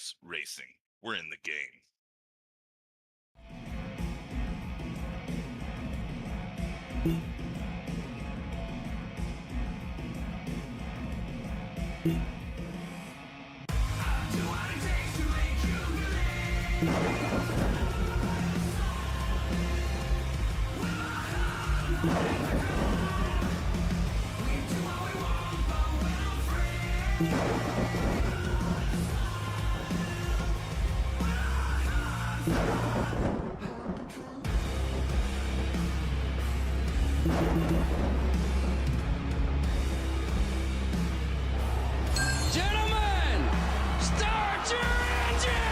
VRX Racing. We're in the game. Gentlemen, start your engine!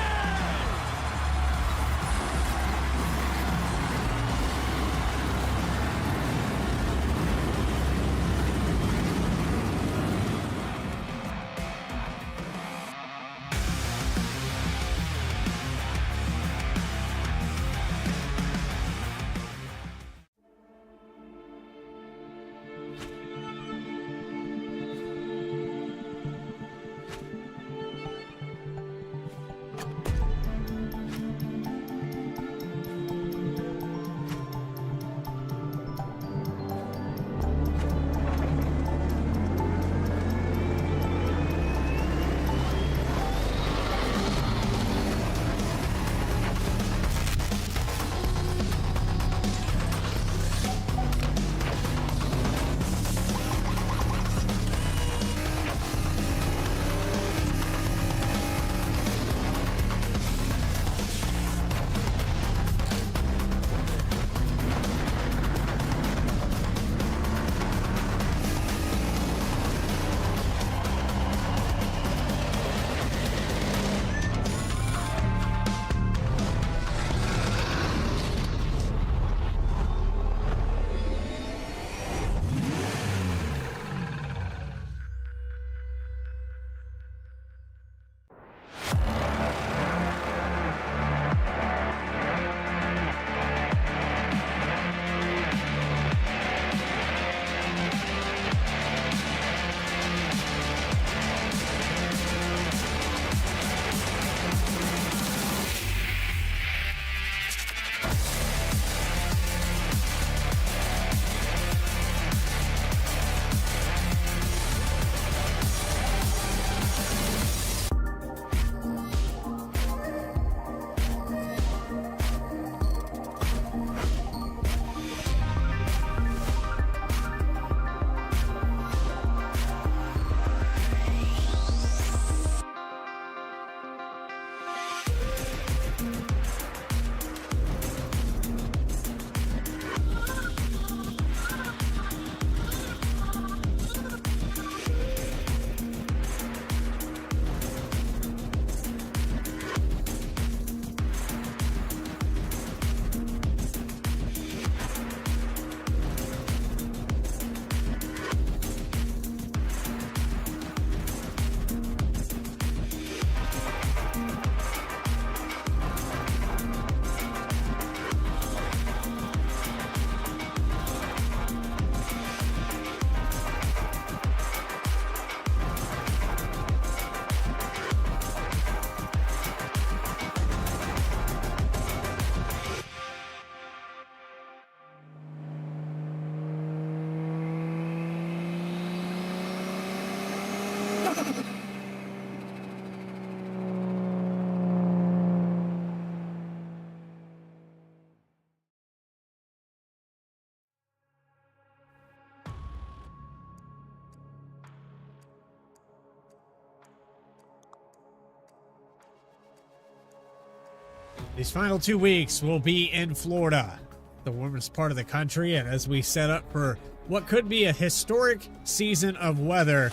These final 2 weeks will be in Florida, the warmest part of the country, and as we set up for what could be a historic season of weather,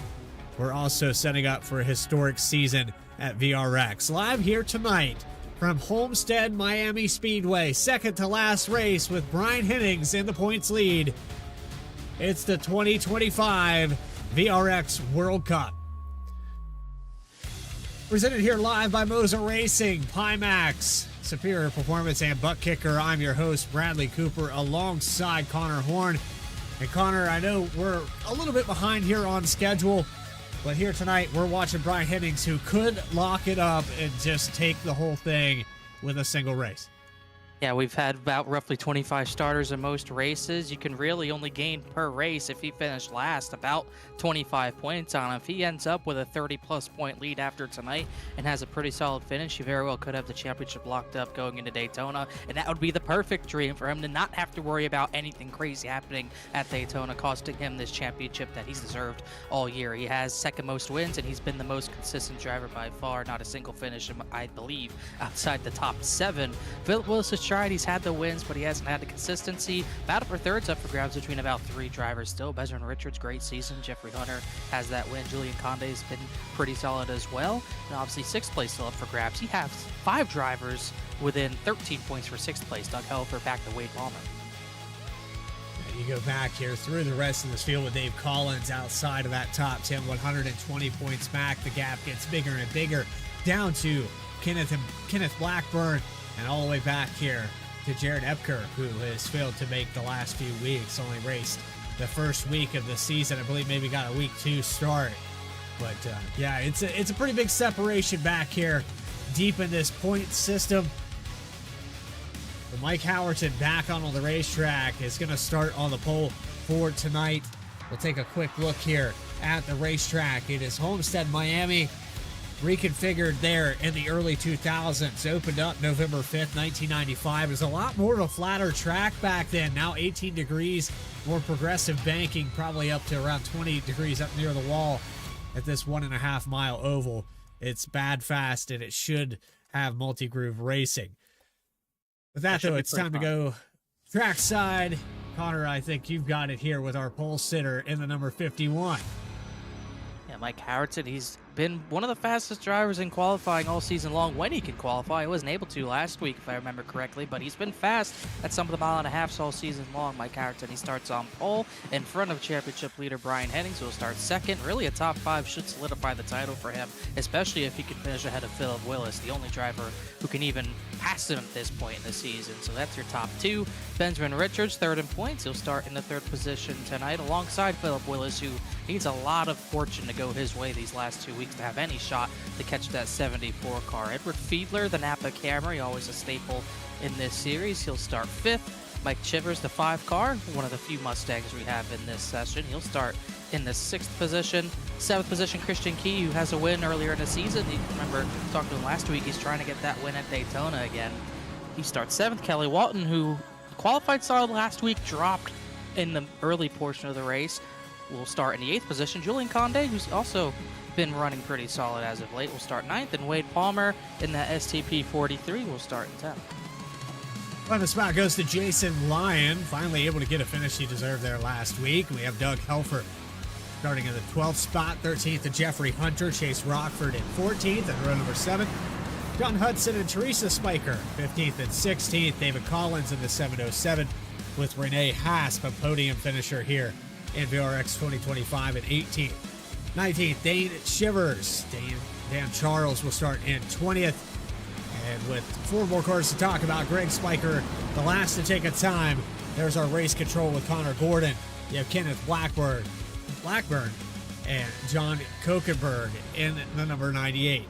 we're also setting up for a historic season at VRX. Live here tonight from Homestead Miami Speedway, second to last race with Brian Hennings in the points lead. It's the 2025 VRX World Cup. Presented here live by Moser Racing, Pimax, Superior Performance, and Butt Kicker. I'm your host, Bradley Cooper, alongside Connor Horn. And Connor, I know we're a little bit behind here on schedule. But here tonight, we're watching Brian Hennings, who could lock it up and just take the whole thing with a single race. Yeah, we've had about roughly 25 starters in most races. You can really only gain per race if he finished last about 25 points on him. If he ends up with a 30-plus point lead after tonight and has a pretty solid finish, he very well could have the championship locked up going into Daytona, and that would be the perfect dream for him to not have to worry about anything crazy happening at Daytona, costing him this championship that he's deserved all year. He has second most wins, and he's been the most consistent driver by far. Not a single finish, I believe, outside the top 7. Philip Willis has tried. He's had the wins, but he hasn't had the consistency. Battle for third's up for grabs between about 3 drivers still. Benjamin Richards, great season. Jeffrey Hunter has that win. Julian Conde's been pretty solid as well. And obviously 6th place still up for grabs. He has 5 drivers within 13 points for 6th place. Doug Helfer back to Wade Palmer. You go back here through the rest of this field with Dave Collins outside of that top 10, 120 points back. The gap gets bigger and bigger down to Kenneth Blackburn, and all the way back here to Jared Epker, who has failed to make the last few weeks. Only raced the first week of the season. I believe maybe got a week 2 start. But yeah, it's a pretty big separation back here deep in this point system. But Mike Howerton back on the racetrack is going to start on the pole for tonight. We'll take a quick look here at the racetrack. It is Homestead, Miami, reconfigured there in the early 2000s. Opened up November 5th, 1995. It was a lot more of a flatter track back then. Now 18 degrees, more progressive banking, probably up to around 20 degrees up near the wall at this 1.5 mile oval. It's bad fast, and it should have multi-groove racing. With that though, it's time to go trackside. Connor, I think you've got it here with our pole sitter in the number 51. Yeah, Mike Howerton, he's been one of the fastest drivers in qualifying all season long when he can qualify. He wasn't able to last week, if I remember correctly, but he's been fast at some of the 1.5 miles all season long. Mike Howerton, he starts on pole in front of championship leader Brian Hennings, who will start second. Really, a top 5 should solidify the title for him, especially if he can finish ahead of Philip Willis, the only driver who can even pass him at this point in the season. So that's your top 2. Benjamin Richards, 3rd in points. He'll start in the 3rd position tonight alongside Philip Willis, who needs a lot of fortune to go his way these last 2 weeks to have any shot to catch that 74 car. Edward Fiedler, the Napa Camry, always a staple in this series. He'll start 5th. Mike Chivers, the 5 car, one of the few Mustangs we have in this session. He'll start in the 6th position. 7th position, Christian Key, who has a win earlier in the season. You remember talking to him last week. He's trying to get that win at Daytona again. He starts 7th. Kelly Walton, who qualified solid last week, dropped in the early portion of the race, will start in the 8th position. Julian Conde, who's also been running pretty solid as of late, will start 9th, and Wade Palmer in that STP 43 will start in 10th. Well, the spot goes to Jason Lyon, finally able to get a finish he deserved there last week. We have Doug Helfer starting in the 12th spot, 13th to Jeffrey Hunter, Chase Rockford in 14th, and row number 7. John Hudson and Teresa Spiker, 15th and 16th. David Collins in the 707 with Renee Hasp, a podium finisher here in VRX 2025 at 18th. 19th, Dane Shivers. Dan Charles will start in 20th. And with 4 more cars to talk about, Greg Spiker, the last to take a time. There's our race control with Connor Gordon. You have Kenneth Blackburn, and John Kokenberg in the number 98.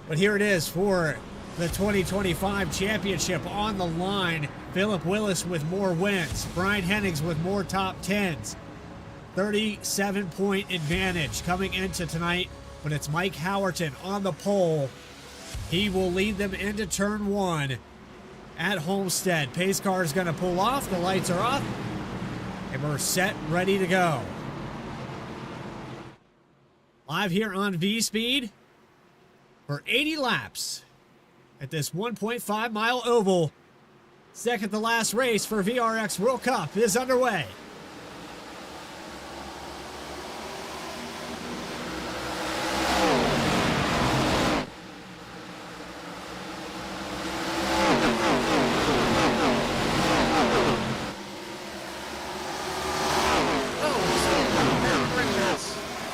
But here it is for the 2025 championship on the line. Philip Willis with more wins. Brian Hennings with more top 10s. 37-point advantage coming into tonight, but it's Mike Howerton on the pole. He will lead them into turn 1 at Homestead. Pace car is going to pull off. The lights are off, and we're set, ready to go. Live here on V-Speed for 80 laps at this 1.5 mile oval. Second to last race for VRX World Cup is underway.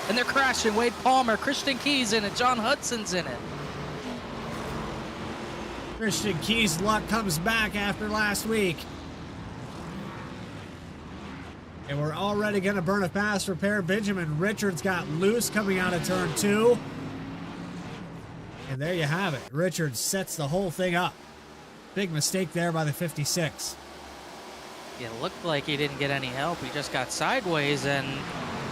And they're crashing. Wade Palmer, Christian Key's in it, John Hudson's in it. Christian Key's luck comes back after last week. And we're already going to burn a fast repair. Benjamin Richards got loose coming out of turn 2. And there you have it. Richards sets the whole thing up. Big mistake there by the 56. It looked like he didn't get any help. He just got sideways, and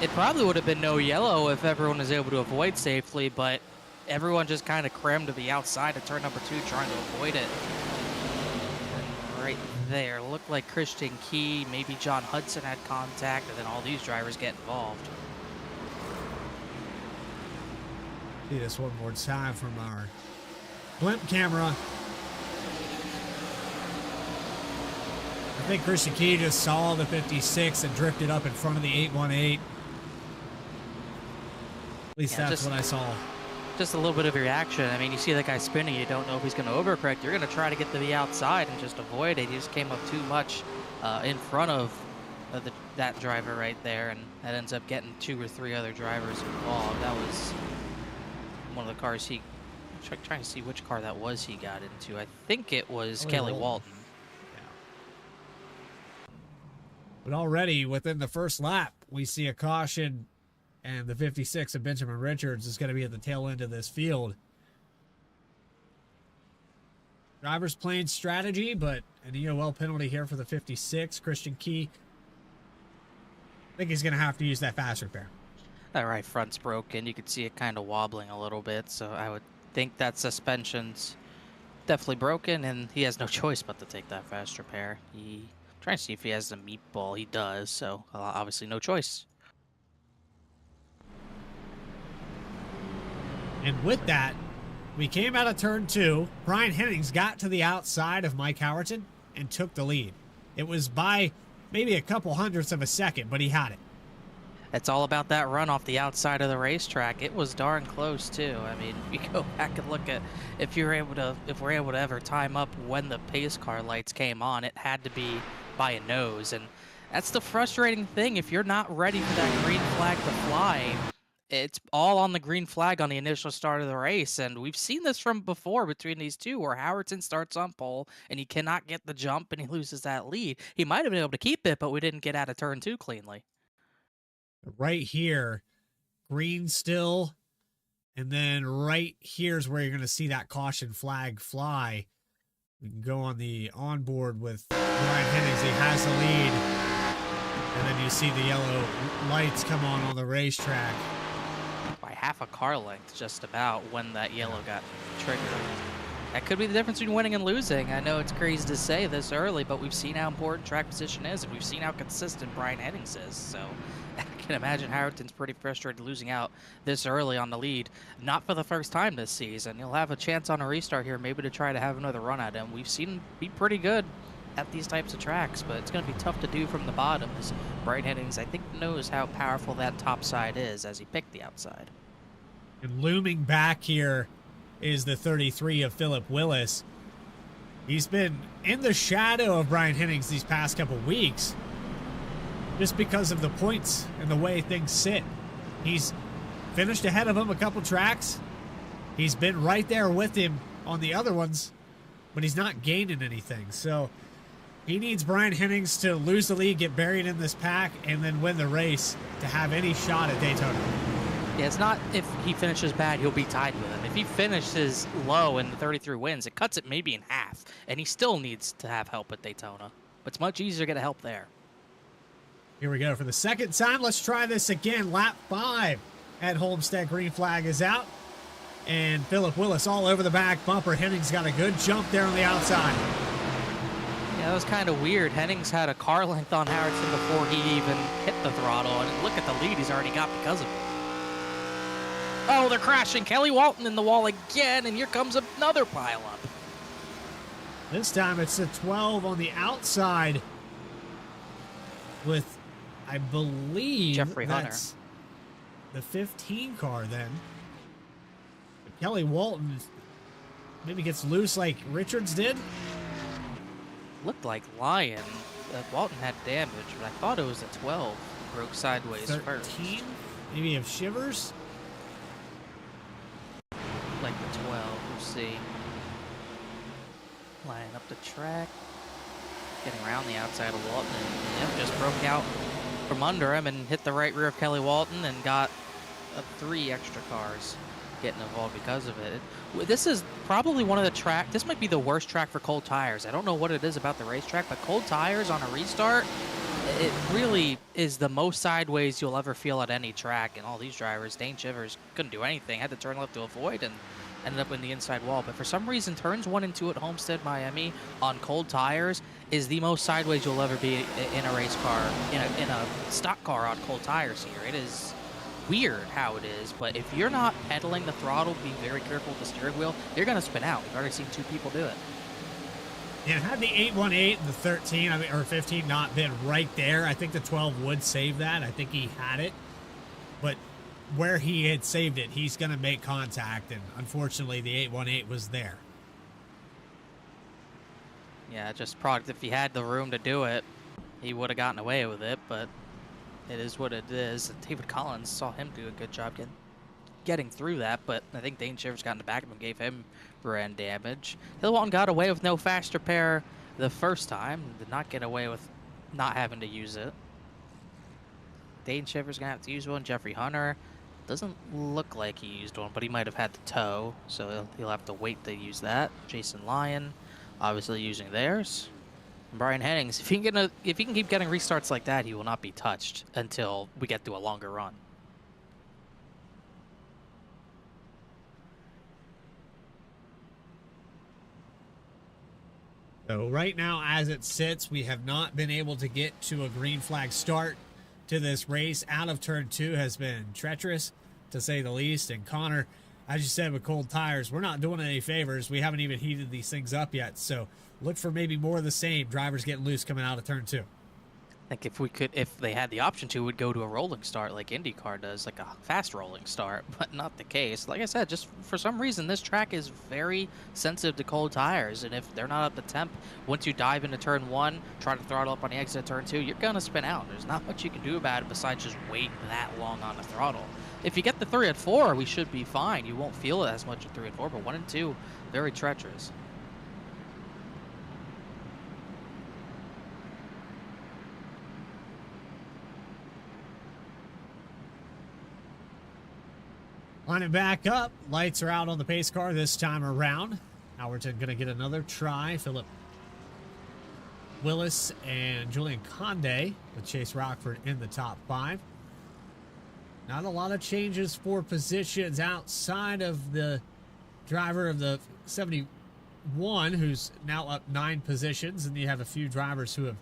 it probably would have been no yellow if everyone was able to avoid safely, but everyone just kind of crammed to the outside of turn number 2 trying to avoid it. And right there, looked like Christian Key, maybe John Hudson had contact, and then all these drivers get involved. See this one more time from our blimp camera. I think Christian Key just saw the 56 and drifted up in front of the 818. At least that's what I saw. Just a little bit of reaction. I mean, you see that guy spinning, you don't know if he's going to overcorrect. You're going to try to get to the outside and just avoid it. He just came up too much in front of that driver right there, and that ends up getting 2 or 3 other drivers involved. That was one of the cars he... I'm trying to see which car that was he got into. I think it was Kelly Walton. But already within the first lap, we see a caution, and the 56 of Benjamin Richards is going to be at the tail end of this field. Drivers playing strategy, but an EOL penalty here for the 56. Christian Key, I think he's going to have to use that fast repair. That right front's broken. You could see it kind of wobbling a little bit, so I would think that suspension's definitely broken, and he has no choice but to take that fast repair. Trying to see if he has the meatball. He does, so obviously no choice. And with that, we came out of turn 2. Brian Hennings got to the outside of Mike Howerton and took the lead. It was by maybe a couple hundredths of a second, but he had it. It's all about that run off the outside of the racetrack. It was darn close too. I mean, if you go back and look at if we're able to ever time up when the pace car lights came on, it had to be by a nose, and that's the frustrating thing. If you're not ready for that green flag to fly, it's all on the green flag on the initial start of the race, and we've seen this from before between these two, where Howerton starts on pole and he cannot get the jump and he loses that lead. He might have been able to keep it, but we didn't get out of turn 2 cleanly. Right here, green still, and then right here's where you're going to see that caution flag fly. We can go on the onboard with Brian Hennings. He has the lead, and then you see the yellow lights come on the racetrack. By half a car length, just about, when that yellow got triggered. That could be the difference between winning and losing. I know it's crazy to say this early, but we've seen how important track position is, and we've seen how consistent Brian Hennings is, so I can imagine Howerton's pretty frustrated losing out this early on the lead. Not for the first time this season. He'll have a chance on a restart here, maybe to try to have another run at him. We've seen him be pretty good at these types of tracks, but it's going to be tough to do from the bottom, as Brian Hennings, I think, knows how powerful that top side is as he picked the outside. And looming back here is the 33 of Philip Willis. He's been in the shadow of Brian Hennings these past couple weeks just because of the points and the way things sit. He's finished ahead of him a couple tracks. He's been right there with him on the other ones, but he's not gaining anything. So he needs Brian Hennings to lose the lead, get buried in this pack, and then win the race to have any shot at Daytona. Yeah, it's not if he finishes bad, he'll be tied with him. If he finishes low and the 33 wins, it cuts it maybe in half, and he still needs to have help at Daytona. But it's much easier to get help there. Here we go for the second time. Let's try this again. Lap 5 at Homestead. Green flag is out. And Philip Willis all over the back bumper. Hennings got a good jump there on the outside. Yeah, that was kind of weird. Hennings had a car length on Howerton before he even hit the throttle, and look at the lead he's already got because of it. Oh, they're crashing. Kelly Walton in the wall again, and here comes another pileup. This time it's a 12 on the outside with, I believe, Jeffrey that's the 15 car then. But Kelly Walton maybe gets loose like Richards did. Looked like Lion. Walton had damage, but I thought it was a 12. Broke sideways 13? first. Maybe of Shivers. Like the 12, we'll see. Lining up the track. Getting around the outside of Walton. And yep, just broke out from under him and hit the right rear of Kelly Walton and got 3 extra cars getting involved because of it. This is probably one of the this might be the worst track for cold tires. I don't know what it is about the racetrack, but cold tires on a restart, it really is the most sideways you'll ever feel at any track. And all these drivers, Dane Chivers couldn't do anything, had to turn left to avoid and ended up in the inside wall. But for some reason, turns 1 and 2 at Homestead, Miami on cold tires is the most sideways you'll ever be in a race car, in a stock car on cold tires here. It is weird how it is, but if you're not pedaling the throttle, being very careful with the steering wheel, you're going to spin out. We've already seen 2 people do it. Yeah, had the 818 and the 13, or 15 not been right there, I think the 12 would save that. I think he had it, but where he had saved it, he's going to make contact, and unfortunately the 818 was there. Yeah, just product. If he had the room to do it, he would have gotten away with it, but it is what it is. David Collins saw him do a good job getting through that, but I think Dane Chivers got in the back of him, gave him brand damage. Hillwalton got away with no fast repair the first time, did not get away with not having to use it. Dane Chivers gonna have to use one. Jeffrey Hunter doesn't look like he used one, but he might have had to tow, so he'll have to wait to use that. Jason Lyon obviously using theirs. And Brian Hennings, if he can keep getting restarts like that, he will not be touched until we get to a longer run. So right now, as it sits, we have not been able to get to a green flag start to this race. Out of turn 2 has been treacherous, to say the least. And Connor, as you said, with cold tires, we're not doing any favors. We haven't even heated these things up yet. So look for maybe more of the same. Drivers getting loose coming out of turn 2. I think if they had the option to, we'd go to a rolling start like IndyCar does, like a fast rolling start, but not the case. Like I said, just for some reason, this track is very sensitive to cold tires, and if they're not up to temp, once you dive into turn 1, try to throttle up on the exit of turn 2, you're going to spin out. There's not much you can do about it besides just wait that long on the throttle. If you get the 3 and 4, we should be fine. You won't feel it as much at 3 and 4, but 1 and 2, very treacherous. Line it back up. Lights are out on the pace car this time around. Howerton going to get another try. Philip Willis and Julian Conde with Chase Rockford in the top 5. Not a lot of changes for positions outside of the driver of the 71, who's now up 9 positions, and you have a few drivers who have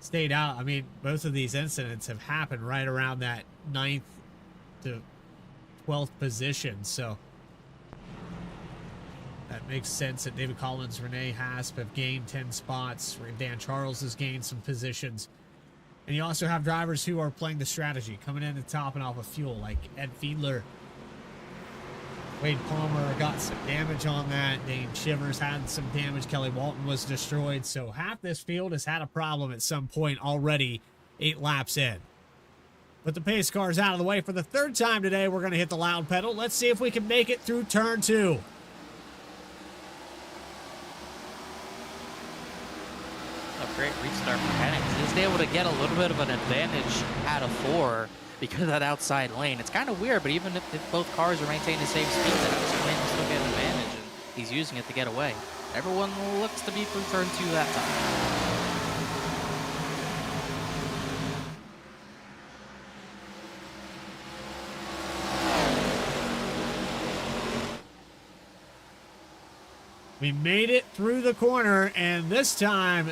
stayed out. I mean, both of these incidents have happened right around that 9th to 12th position, so that makes sense that David Collins, Renee Hasp have gained 10 spots. Dan Charles has gained some positions. And you also have drivers who are playing the strategy, coming in and topping off of fuel, like Ed Fiedler. Wade Palmer got some damage on that. Dane Chivers had some damage. Kelly Walton was destroyed. So half this field has had a problem at some point already 8 laps in. But the pace car is out of the way for the 3rd time today. We're going to hit the loud pedal. Let's see if we can make it through turn 2. A great restart for Hennings. He's able to get a little bit of an advantage out of 4 because of that outside lane. It's kind of weird, but even if both cars are maintaining the same speed, that outside lane will still get an advantage, and he's using it to get away. Everyone looks to be through turn 2 that time. We made it through the corner, and this time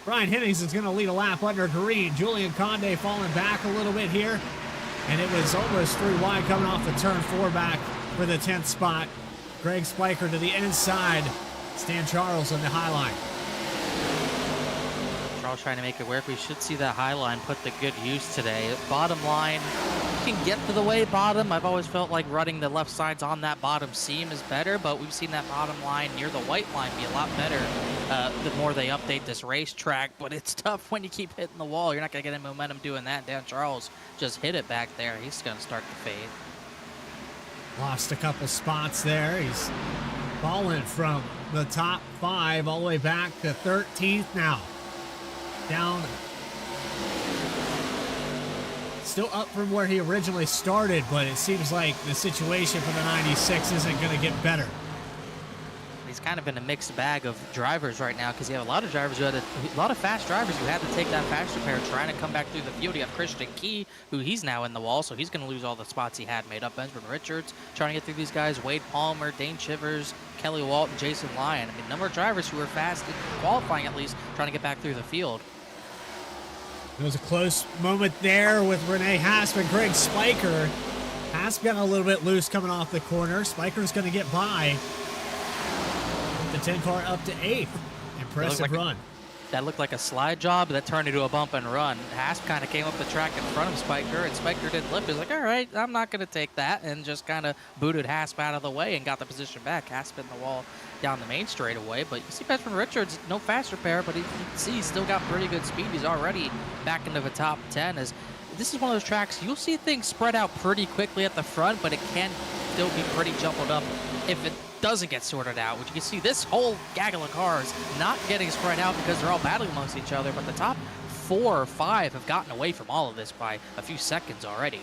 Brian Hennings is going to lead a lap under green. Julian Conde falling back a little bit here, and it was almost 3 wide coming off the turn 4 back for the 10th spot. Greg Spiker to the inside. Stan Charles on the high line. Charles trying to make it work. We should see that high line put to good use today. Bottom line, you can get to the way bottom. I've always felt like running the left sides on that bottom seam is better, but we've seen that bottom line near the white line be a lot better the more they update this racetrack. But it's tough when you keep hitting the wall. You're not going to get any momentum doing that. Dan Charles just hit it back there. He's going to start to fade. Lost a couple spots there. He's fallen from the top 5 all the way back to 13th now. Down Still up from where he originally started, but it seems like the situation for the 96 isn't going to get better. He's kind of in a mixed bag of drivers right now because you have a lot of drivers who had a lot of fast drivers who had to take that faster pair trying to come back through the field. You have Christian Key, who he's now in the wall, so he's going to lose all the spots he had made up. Benjamin Richards trying to get through these guys. Wade Palmer, Dane Chivers, Kelly Walton, Jason Lyon. I mean, a number of drivers who were fast in qualifying at least trying to get back through the field. There was a close moment there with Renee Hasp and Greg Spiker. Hasp got a little bit loose coming off the corner. Spiker's going to get by. The 10 car up to 8th. Impressive run. That looked like a slide job that turned into a bump and run. Hasp kind of came up the track in front of Spiker, and Spiker didn't lift. He was like, all right, I'm not going to take that, and just kind of booted Hasp out of the way and got the position back. Hasp in the wall down the main straightaway, but you see Benjamin Richards, no faster pair, but you can see he's still got pretty good speed. He's already back into the top 10. As this is one of those tracks, you'll see things spread out pretty quickly at the front, but it can still be pretty jumbled up if it doesn't get sorted out, which you can see this whole gaggle of cars not getting spread out because they're all battling amongst each other, but the top 4 or 5 have gotten away from all of this by a few seconds already.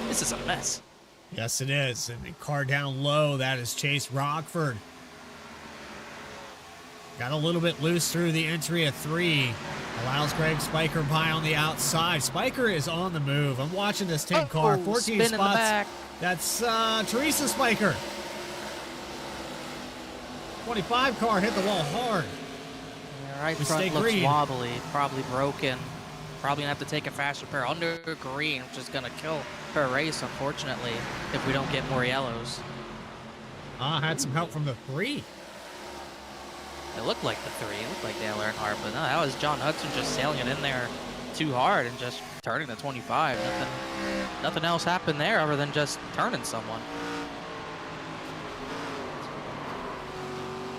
This is a mess. Yes, it is. And the car down low, that is Chase Rockford. Got a little bit loose through the entry of 3. Allows Greg Spiker by on the outside. Spiker is on the move. I'm watching this 10 car. 14 spots. That's Teresa Spiker. 25 car hit the wall hard. Yeah, right front looks wobbly, probably broken. Probably gonna have to take a faster pair under green, which is gonna kill her race, unfortunately, if we don't get more yellows. Had some help from the 3. It looked like the 3. It looked like Dale Earnhardt, but no, that was John Hudson just sailing it in there too hard and just turning the 25. Nothing else happened there other than just turning someone.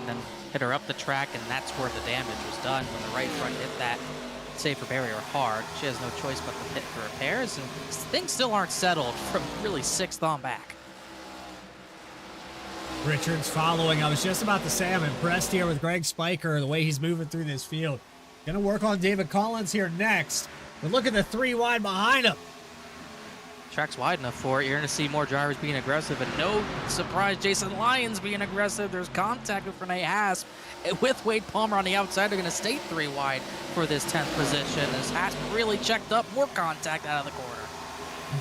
Then hit her up the track, and that's where the damage was done when the right front hit that safer barrier hard. She has no choice but to hit for repairs, and things still aren't settled from really 6th on back. Richards following. I was just about to say I'm impressed here with Greg Spiker, the way he's moving through this field. Gonna work on David Collins here next. But look at the 3 wide behind him. Track's wide enough for it. You're going to see more drivers being aggressive, and no surprise, Jason Lyons being aggressive. There's contact with Renee Hasp. With Wade Palmer on the outside, they're going to stay 3 wide for this 10th position. As Hasp really checked up, more contact out of the corner.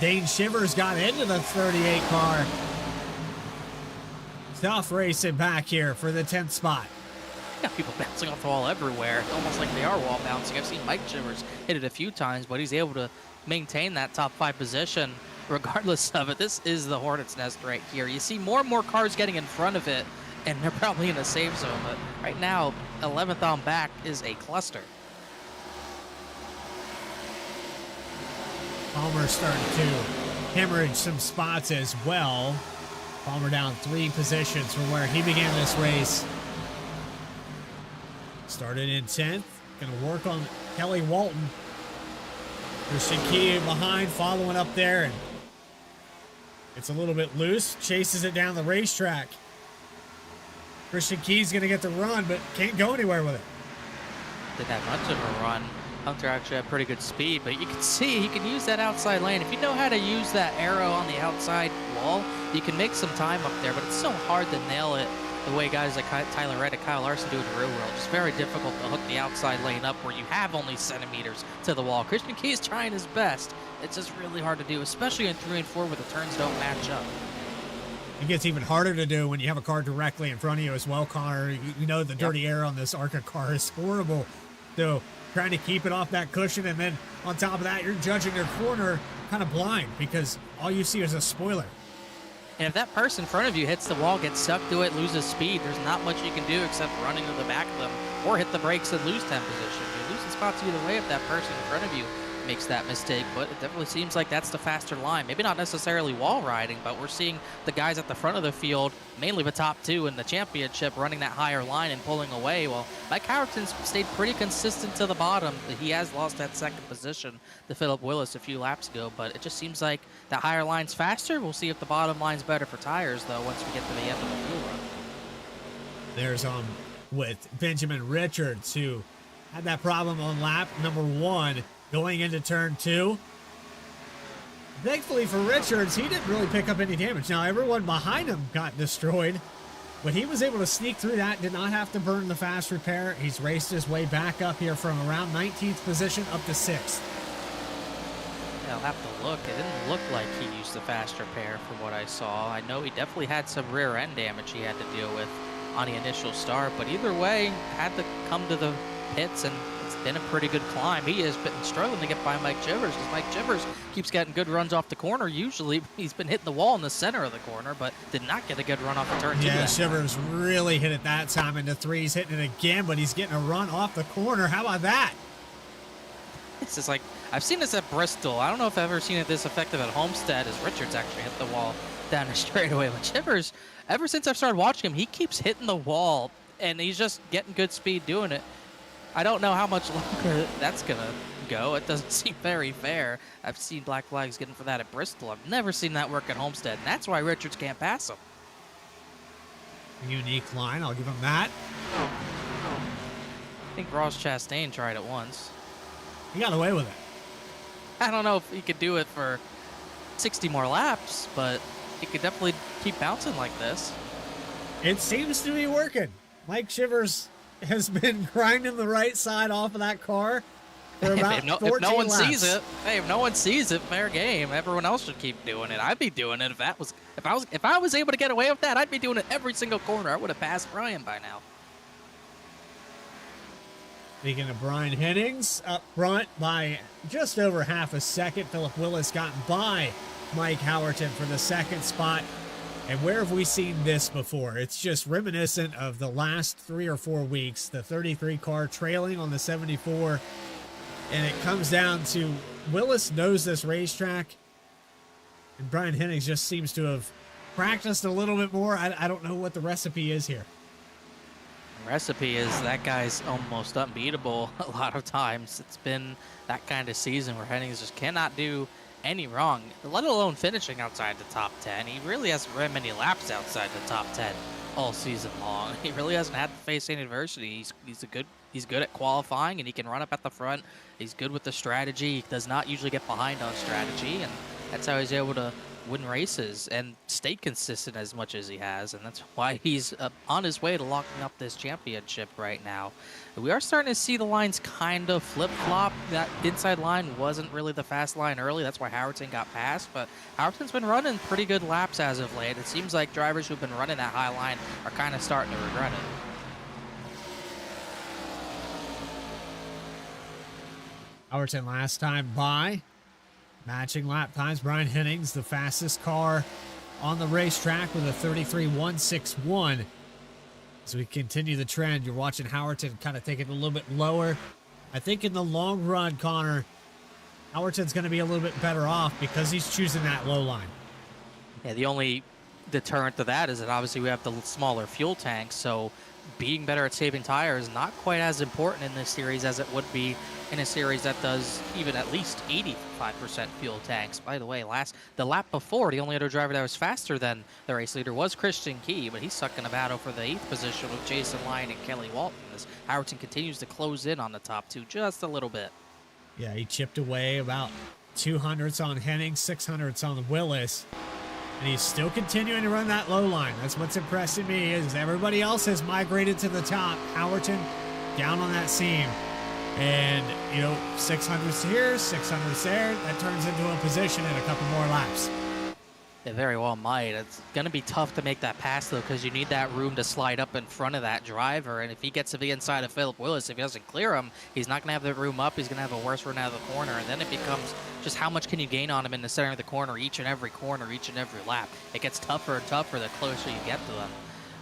Dane Shivers got into the 38 car. Tough racing back here for the 10th spot. Got people bouncing off the wall everywhere, almost like they are wall bouncing. I've seen Mike Shivers hit it a few times, but he's able to maintain that top 5 position regardless of it. This is the Hornet's Nest right here. You see more and more cars getting in front of it, and they're probably in a safe zone, but right now, 11th on back is a cluster. Palmer starting to hemorrhage some spots as well. Palmer down 3 positions from where he began this race. Started in 10th. Going to work on Kelly Walton. Christian Key behind, following up there. And it's a little bit loose. Chases it down the racetrack. Christian Key's going to get the run, but can't go anywhere with it. Didn't have much of a run. Hunter actually had pretty good speed, but you can see he can use that outside lane. If you know how to use that arrow on the outside wall, you can make some time up there, but it's so hard to nail it the way guys like Tyler Reddick, Kyle Larson do in the real world. It's very difficult to hook the outside lane up where you have only centimeters to the wall. Christian Key is trying his best. It's just really hard to do, especially in 3 and 4 where the turns don't match up. It gets even harder to do when you have a car directly in front of you as well, Connor. You know the dirty air on this ARCA car is horrible. So trying to keep it off that cushion, and then on top of that, you're judging your corner kind of blind because all you see is a spoiler. And if that person in front of you hits the wall, gets stuck to it, loses speed, there's not much you can do except running to the back of them or hit the brakes and lose 10 position. You're losing spots either way if that person in front of you makes that mistake, but it definitely seems like that's the faster line. Maybe not necessarily wall riding, but we're seeing the guys at the front of the field, mainly the top 2 in the championship, running that higher line and pulling away. Well, Mike Howerton's stayed pretty consistent to the bottom. He has lost that 2nd position to Philip Willis a few laps ago, but it just seems like that higher line's faster. We'll see if the bottom line's better for tires, though, once we get to the end of the fuel run. There's with Benjamin Richards, who had that problem on lap number 1. going into turn 2. Thankfully for Richards, he didn't really pick up any damage. Now, everyone behind him got destroyed, but he was able to sneak through that, did not have to burn the fast repair. He's raced his way back up here from around 19th position up to 6th. Yeah, I'll have to look. It didn't look like he used the fast repair from what I saw. I know he definitely had some rear end damage he had to deal with on the initial start, but either way, had to come to the pits, and it's been a pretty good climb. He has been struggling to get by Mike Chivers, because Mike Chivers keeps getting good runs off the corner. Usually he's been hitting the wall in the center of the corner, but did not get a good run off the turn 2. Yeah, Shivers really hit it that time into 3s, hitting it again, but he's getting a run off the corner. How about that? It's just like, I've seen this at Bristol. I don't know if I've ever seen it this effective at Homestead, as Richards actually hit the wall down the straightaway. But Chivers, ever since I've started watching him, he keeps hitting the wall, and he's just getting good speed doing it. I don't know how much longer that's going to go. It doesn't seem very fair. I've seen black flags getting for that at Bristol. I've never seen that work at Homestead, and that's why Richards can't pass him. Unique line, I'll give him that. I think Ross Chastain tried it once. He got away with it. I don't know if he could do it for 60 more laps, but he could definitely keep bouncing like this. It seems to be working. Mike Shivers has been grinding the right side off of that car for about 14 if no one laps. sees it, hey, if no one sees it, fair game. Everyone else should keep doing it. I'd be doing it if I was able to get away with that. I'd be doing it every single corner. I would have passed Brian by now. Speaking of Brian Hennings, up front by just over half a second. Philip Willis gotten by Mike Howerton for the second spot. And where have we seen this before? It's just reminiscent of the last 3 or 4 weeks. The 33 car trailing on the 74. And it comes down to Willis knows this racetrack. And Brian Hennings just seems to have practiced a little bit more. I don't know what the recipe is here. Recipe is that guy's almost unbeatable a lot of times. It's been that kind of season where Hennings just cannot do any wrong, let alone finishing outside the top 10. He really hasn't ran many laps outside the top 10 all season long. He really hasn't had to face any adversity. He's good at qualifying, and he can run up at the front. He's good with the strategy. He does not usually get behind on strategy, and that's how he's able to win races and stay consistent as much as he has, and that's why he's on his way to locking up this championship right now. We are starting to see the lines kind of flip-flop. That inside line wasn't really the fast line early. That's why Howerton got past, but Howerton's been running pretty good laps as of late. It seems like drivers who've been running that high line are kind of starting to regret it. Howerton last time by. Matching lap times. Brian Hennings, the fastest car on the racetrack with a 33.161. As we continue the trend, you're watching Howerton kind of take it a little bit lower. I think in the long run, Connor, Howerton's going to be a little bit better off because he's choosing that low line. Yeah, the only deterrent to that is that obviously we have the smaller fuel tanks, so being better at saving tires is not quite as important in this series as it would be in a series that does even at least 85% fuel tanks. By the way, the lap before, the only other driver that was faster than the race leader was Christian Key, but he's stuck in a battle for the 8th position with Jason Lyon and Kelly Walton as Howerton continues to close in on the top 2 just a little bit. Yeah, he chipped away about 200ths on Henning, 600ths on Willis. And he's still continuing to run that low line. That's what's impressing me is everybody else has migrated to the top. Howerton down on that seam. And, 600s here, 600s there. That turns into a position in a couple more laps. It very well might. It's going to be tough to make that pass, though, because you need that room to slide up in front of that driver. And if he gets to the inside of Philip Willis, if he doesn't clear him, he's not going to have the room up. He's going to have a worse run out of the corner. And then it becomes just how much can you gain on him in the center of the corner, each and every corner, each and every lap. It gets tougher and tougher the closer you get to them.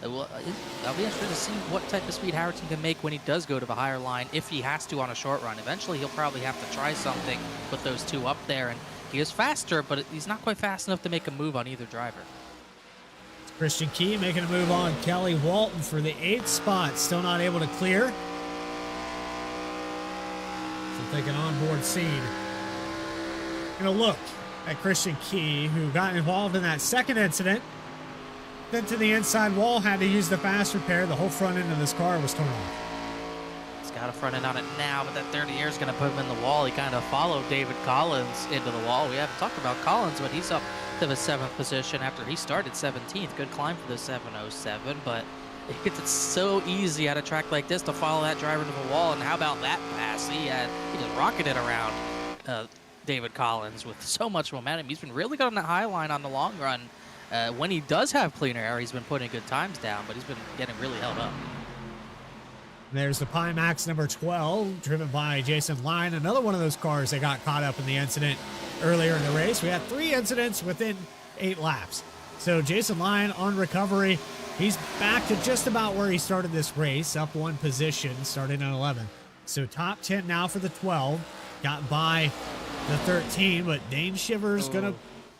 I'll be interested to see what type of speed Howerton can make when he does go to the higher line, if he has to on a short run. Eventually, he'll probably have to try something with those two up there. And he is faster, but he's not quite fast enough to make a move on either driver. Christian Key making a move on Kelly Walton for the 8th spot. Still not able to clear. So take an onboard scene. And a look at Christian Key, who got involved in that second incident. Then to the inside wall, had to use the fast repair. The whole front end of this car was torn off. got a front end on it now, but that third year is going to put him in the wall. He kind of followed David Collins into the wall. We haven't talked about Collins, but he's up to the 7th position after he started 17th. Good climb for the 707, but it's so easy at a track like this to follow that driver to the wall. And how about that pass? He just rocketed around David Collins with so much momentum. He's been really good on that high line on the long run. When he does have cleaner air, he's been putting good times down, but he's been getting really held up. There's the Pimax number 12, driven by Jason Line, another one of those cars that got caught up in the incident earlier in the race. We had 3 incidents within 8 laps. So Jason Line on recovery. He's back to just about where he started this race, up 1 position, starting at 11. So top 10 now for the 12. Got by the 13, but Dane Shiver's going to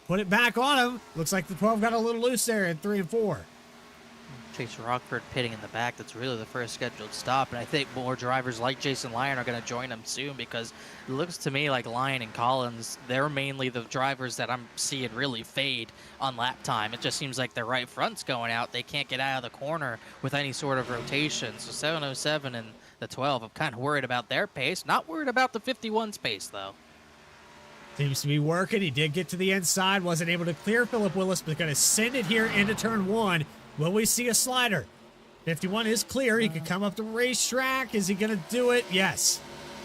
put it back on him. Looks like the 12 got a little loose there in 3 and 4. Chase Rockford pitting in the back. That's really the first scheduled stop, and I think more drivers like Jason Lyon are going to join him soon, because it looks to me like Lyon and Collins, they're mainly the drivers that I'm seeing really fade on lap time. It just seems like their right front's going out. They can't get out of the corner with any sort of rotation. So 707 and the 12, I'm kind of worried about their pace. Not worried about the 51's pace, though. Seems to be working. He did get to the inside, wasn't able to clear Philip Willis, but going to send it here into turn 1. Will we see a slider? 51 is clear. He could come up the racetrack. Is he going to do it? Yes.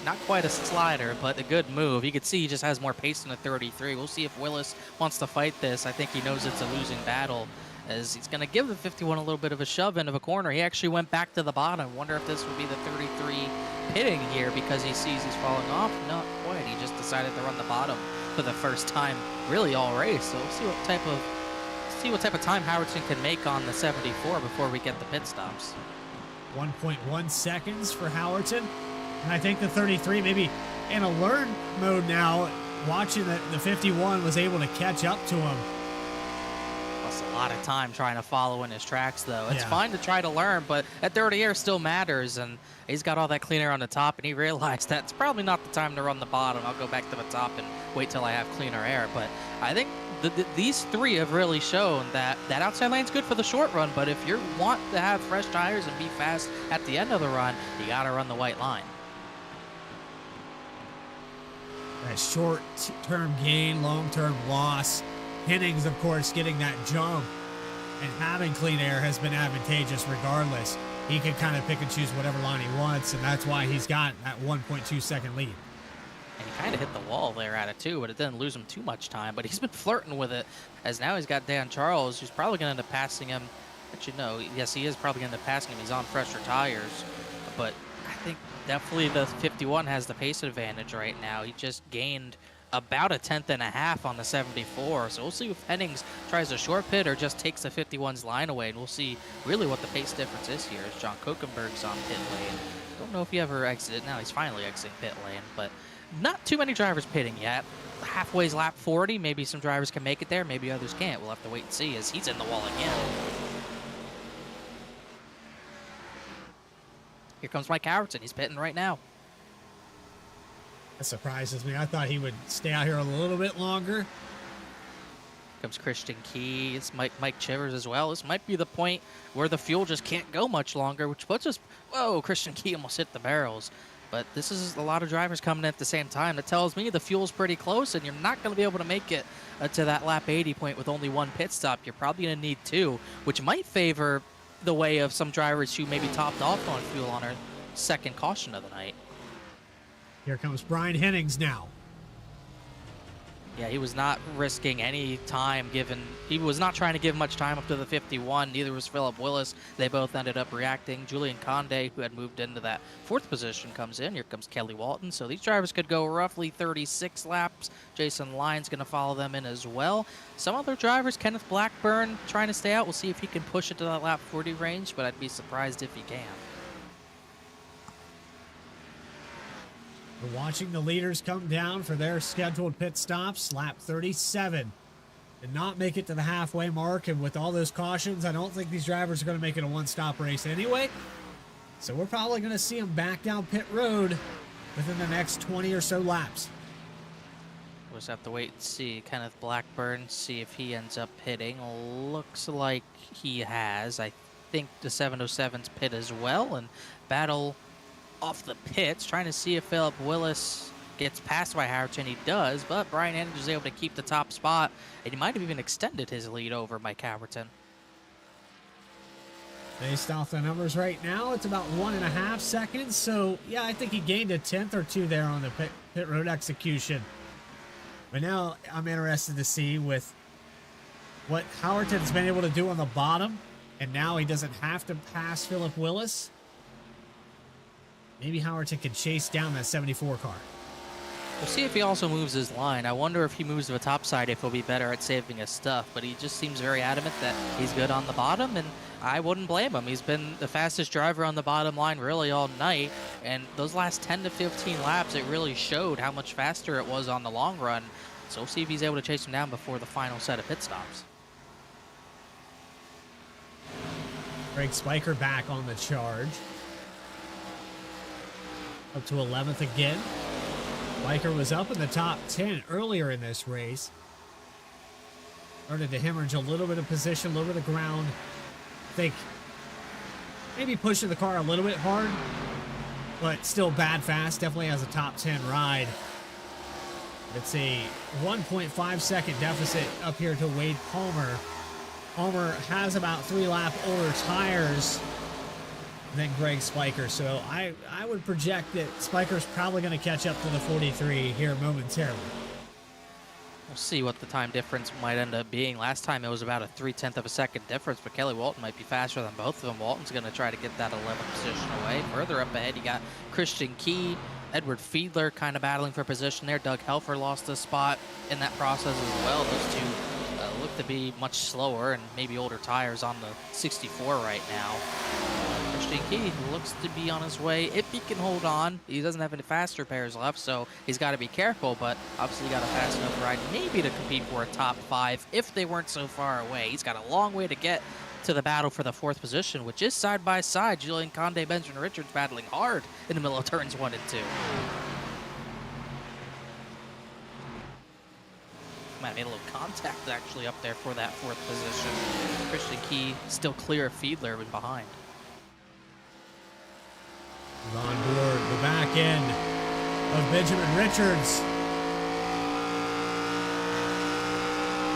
Not quite a slider, but a good move. You can see he just has more pace than a 33. We'll see if Willis wants to fight this. I think he knows it's a losing battle, as he's going to give the 51 a little bit of a shove into a corner. He actually went back to the bottom. Wonder if this would be the 33 pitting here because he sees he's falling off. Not quite. He just decided to run the bottom for the first time really all race. So we'll see what type of time Howardson can make on the 74 before we get the pit stops. 1.1 seconds for Howardson. And I think the 33 maybe in a learn mode now, watching that the 51 was able to catch up to him. Lost a lot of time trying to follow in his tracks, though. It's Yeah. fine to try to learn, but that 30 air still matters, and he's got all that clean air on the top, and he realized that it's probably not the time to run the bottom. I'll go back to the top and wait till I have cleaner air. But I think these 3 have really shown that outside lane's good for the short run, but if you want to have fresh tires and be fast at the end of the run, you got to run the white line. That short-term gain, long-term loss. Hennings, of course, getting that jump and having clean air has been advantageous regardless. He can kind of pick and choose whatever line he wants, and that's why he's got that 1.2-second lead. And he kind of hit the wall there at it too, but it didn't lose him too much time. But he's been flirting with it, as now he's got Dan Charles, who's probably going to end up passing him. But yes, he is probably going to end up passing him. He's on fresher tires. But I think definitely the 51 has the pace advantage right now. He just gained about a 1/10.5 on the 74. So we'll see if Hennings tries a short pit or just takes the 51's line away, and we'll see really what the pace difference is here as John Kokenberg's on pit lane. Don't know if he ever exited. Now he's finally exiting pit lane, but not too many drivers pitting yet. Halfway's lap 40. Maybe some drivers can make it there. Maybe others can't. We'll have to wait and see, as he's in the wall again. Here comes Mike Howardson. He's pitting right now. That surprises me. I thought he would stay out here a little bit longer. Comes Christian Key. It's Mike Chivers as well. This might be the point where the fuel just can't go much longer, which puts us... Whoa, Christian Key almost hit the barrels. But this is a lot of drivers coming in at the same time. That tells me the fuel's pretty close, and you're not going to be able to make it to that lap 80 point with only 1 pit stop. You're probably going to need 2, which might favor the way of some drivers who maybe topped off on fuel on our second caution of the night. Here comes Brian Hennings now. Yeah, he was not risking any time given. He was not trying to give much time up to the 51. Neither was Philip Willis. They both ended up reacting. Julian Conde, who had moved into that 4th position, comes in. Here comes Kelly Walton. So these drivers could go roughly 36 laps. Jason Lyon's going to follow them in as well. Some other drivers, Kenneth Blackburn, trying to stay out. We'll see if he can push it to that lap 40 range, but I'd be surprised if he can. We're watching the leaders come down for their scheduled pit stops. Lap 37 did not make it to the halfway mark, and with all those cautions, I don't think these drivers are going to make it a one-stop race anyway. So we're probably going to see them back down pit road within the next 20 or so laps. We'll just have to wait and see. Kenneth Blackburn, see if he ends up pitting. Looks like he has. I think the 707's pit as well, and battle off the pits, trying to see if Philip Willis gets passed by Harrington. He does, but Brian Andrews is able to keep the top spot, and he might have even extended his lead over Mike Harrington. Based off the numbers right now, it's about 1.5 seconds. So, yeah, I think he gained a tenth or two there on the pit road execution. But now I'm interested to see with what Howerton's been able to do on the bottom, and now he doesn't have to pass Philip Willis. Maybe Howerton can chase down that 74 car. We'll see if he also moves his line. I wonder if he moves to the top side, if he'll be better at saving his stuff. But he just seems very adamant that he's good on the bottom, and I wouldn't blame him. He's been the fastest driver on the bottom line really all night, and those last 10 to 15 laps, it really showed how much faster it was on the long run. So we'll see if he's able to chase him down before the final set of pit stops. Greg Spiker back on the charge. Up to 11th again. Spiker was up in the top 10 earlier in this race. Started to hemorrhage a little bit of position, a little bit of ground. I think maybe pushing the car a little bit hard, but still bad fast. Definitely has a top 10 ride. It's a 1.5 second deficit up here to Wade Palmer. Palmer has about 3 lap older tires than Greg Spiker, so I would project that Spiker's probably going to catch up to the 43 here momentarily. We'll see what the time difference might end up being. Last time it was about a 0.3 of a second difference, but Kelly Walton might be faster than both of them. Walton's going to try to get that 11th position away. Further up ahead, you got Christian Key, Edward Fiedler kind of battling for position there. Doug Helfer lost a spot in that process as well. Those two look to be much slower and maybe older tires on the 64 right now. Christian Key looks to be on his way. If he can hold on, he doesn't have any faster pairs left, so he's got to be careful, but obviously got a fast enough ride maybe to compete for a top 5 if they weren't so far away. He's got a long way to get to the battle for the 4th position, which is side by side. Julian Conde, Benjamin Richards battling hard in the middle of turns 1 and 2. Might have made a little contact actually up there for that 4th position. Christian Key still clear of Fiedler and behind. On board the back end of Benjamin Richards.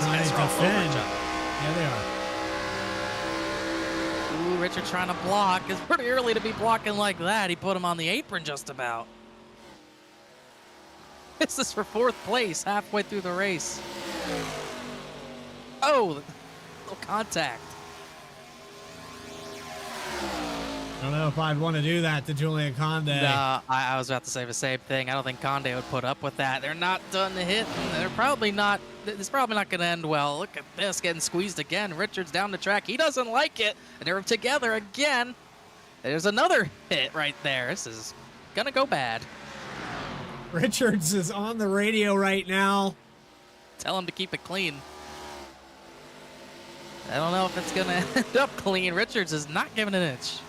Trying to defend. Yeah, they are. Ooh, Richards trying to block. It's pretty early to be blocking like that. He put him on the apron just about. This is for 4th place halfway through the race. Oh, little contact. I don't know if I'd want to do that to Julian Conde. No, I was about to say the same thing. I don't think Conde would put up with that. They're not done hitting. They're probably not. It's probably not going to end well. Look at this, getting squeezed again. Richards down the track. He doesn't like it. And they're together again. There's another hit right there. This is going to go bad. Richards is on the radio right now. Tell him to keep it clean. I don't know if it's going to end up clean. Richards is not giving an inch.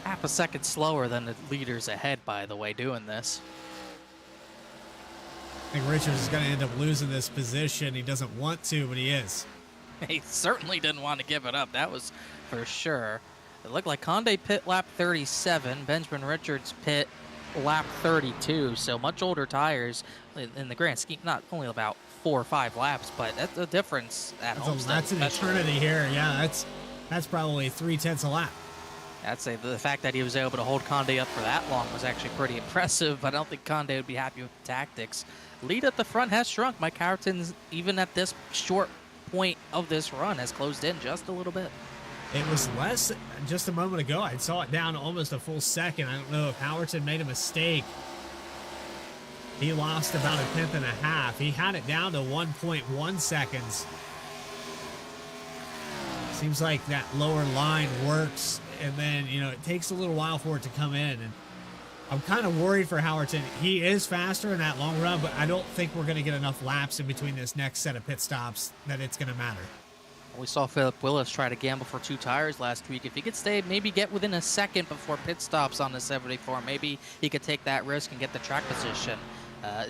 Half a second slower than the leaders ahead, by the way, doing this. I think Richards is going to end up losing this position. He doesn't want to, but he is. He certainly didn't want to give it up. That was for sure. It looked like Conde pit lap 37, Benjamin Richards pit lap 32. So much older tires in the grand scheme. Not only about 4 or 5 laps, but that's a difference at Homestead. That's an eternity here. Yeah, that's probably 3/10 a lap. I'd say the fact that he was able to hold Conde up for that long was actually pretty impressive, but I don't think Conde would be happy with the tactics. Lead at the front has shrunk. Mike Harrington's, even at this short point of this run, has closed in just a little bit. It was less just a moment ago. I saw it down almost a full second. I don't know if Howerton made a mistake. He lost about 1.5 tenths. He had it down to 1.1 seconds. Seems like that lower line works, and then, you know, it takes a little while for it to come in. And I'm kind of worried for Howerton. He is faster in that long run, but I don't think we're going to get enough laps in between this next set of pit stops that it's going to matter. We saw Philip Willis try to gamble for 2 tires last week. If he could stay, maybe get within a second before pit stops on the 74, maybe he could take that risk and get the track position.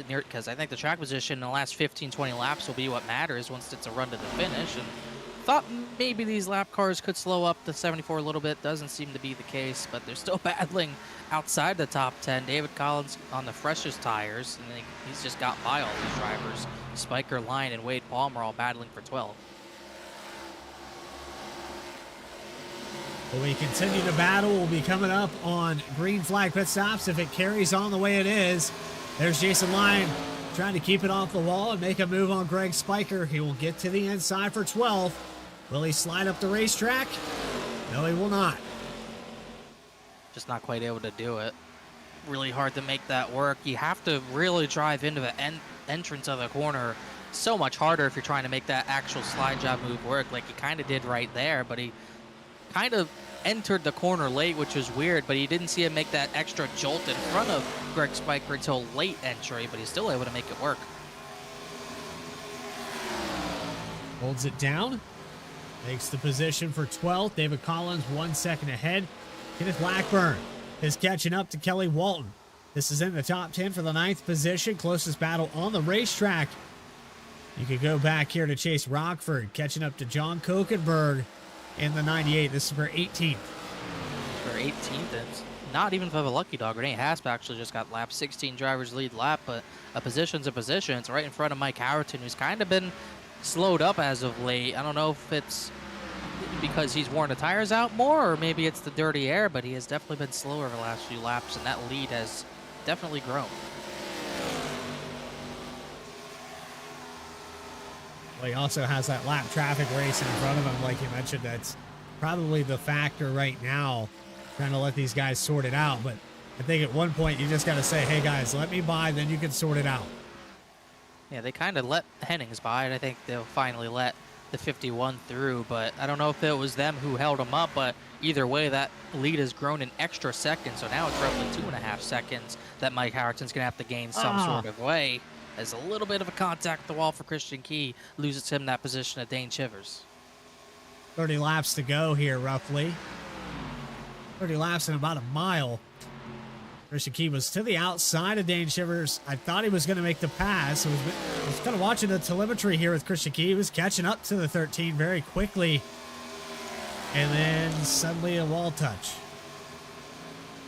Because I think the track position in the last 15, 20 laps will be what matters once it's a run to the finish. And thought maybe these lap cars could slow up the 74 a little bit. Doesn't seem to be the case, but they're still battling outside the top 10. David Collins on the freshest tires, and he's just got by all these drivers. Spiker Line and Wade Palmer all battling for 12. Well, we continue to battle. We'll be coming up on green flag pit stops if it carries on the way it is. There's Jason Lyon trying to keep it off the wall and make a move on Greg Spiker. He will get to the inside for 12. Will he slide up the racetrack? No, he will not. Just not quite able to do it. Really hard to make that work. You have to really drive into the entrance of the corner. So much harder if you're trying to make that actual slide job move work, like he kind of did right there, but he kind of entered the corner late, which was weird, but he didn't see him make that extra jolt in front of Greg Spiker until late entry, but he's still able to make it work. Holds it down. Makes the position for 12th. David Collins 1 second ahead. Kenneth Blackburn is catching up to Kelly Walton. This is in the top 10 for the 9th position. Closest battle on the racetrack. You could go back here to Chase Rockford, catching up to John Kokenberg in the 98. This is for 18th. For 18th, it's not even for the lucky dog. Renee Hasp actually just got lap 16 driver's lead lap, but a position's a position. It's right in front of Mike Howerton, who's kind of been slowed up as of late. I don't know if it's because he's worn the tires out more, or maybe it's the dirty air, but he has definitely been slower the last few laps, and that lead has definitely grown. Well, he also has that lap traffic race in front of him, like you mentioned. That's probably the factor right now, trying to let these guys sort it out. But I think at one point you just got to say, hey, guys, let me by, then you can sort it out. Yeah, they kind of let Hennings by, and I think they'll finally let the 51 through, but I don't know if it was them who held him up, but either way, that lead has grown an extra second, so now it's roughly 2.5 seconds that Mike Howerton's going to have to gain some sort of way. As a little bit of a contact at the wall for Christian Key loses him that position at Dane Chivers. 30 laps to go here, roughly. 30 laps in about a mile. Christian Key was to the outside of Dane Chivers. I thought he was going to make the pass. I was kind of watching the telemetry here with Christian Key. He was catching up to the 13 very quickly. And then suddenly a wall touch.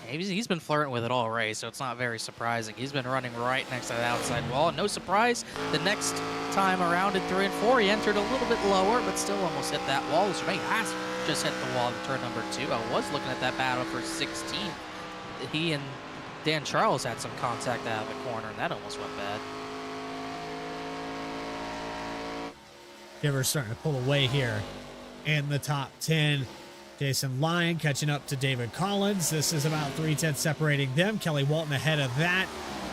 He's been flirting with it all race, so it's not very surprising. He's been running right next to the outside wall. No surprise, the next time around in 3 and 4, he entered a little bit lower, but still almost hit that wall. So Ray Haas just hit the wall in turn number 2. I was looking at that battle for 16. He and Dan Charles had some contact out of the corner, and that almost went bad. Chivers starting to pull away here in the top 10. Jason Lyon catching up to David Collins. This is about 3/10 separating them. Kelly Walton ahead of that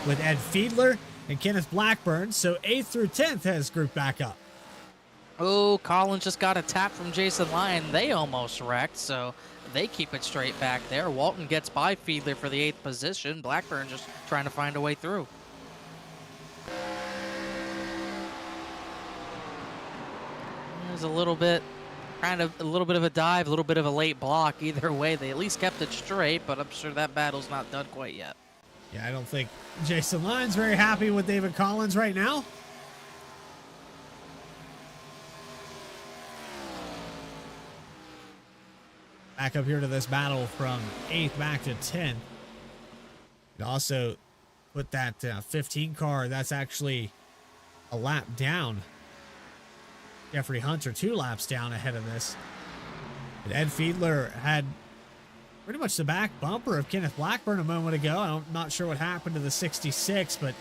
with Ed Fiedler and Kenneth Blackburn. So 8th through 10th has grouped back up. Oh, Collins just got a tap from Jason Lyon. They almost wrecked, so they keep it straight back there. Walton gets by Fiedler for the 8th position. Blackburn just trying to find a way through. There's a little bit of a dive, a little bit of a late block. Either way, they at least kept it straight, but I'm sure that battle's not done quite yet. Yeah, I don't think Jason Lyon's very happy with David Collins right now. Back up here to this battle from 8th back to 10th. And also put that 15 car, that's actually a lap down. Jeffrey Hunter 2 laps down ahead of this. And Ed Fiedler had pretty much the back bumper of Kenneth Blackburn a moment ago. I'm not sure what happened to the 66, but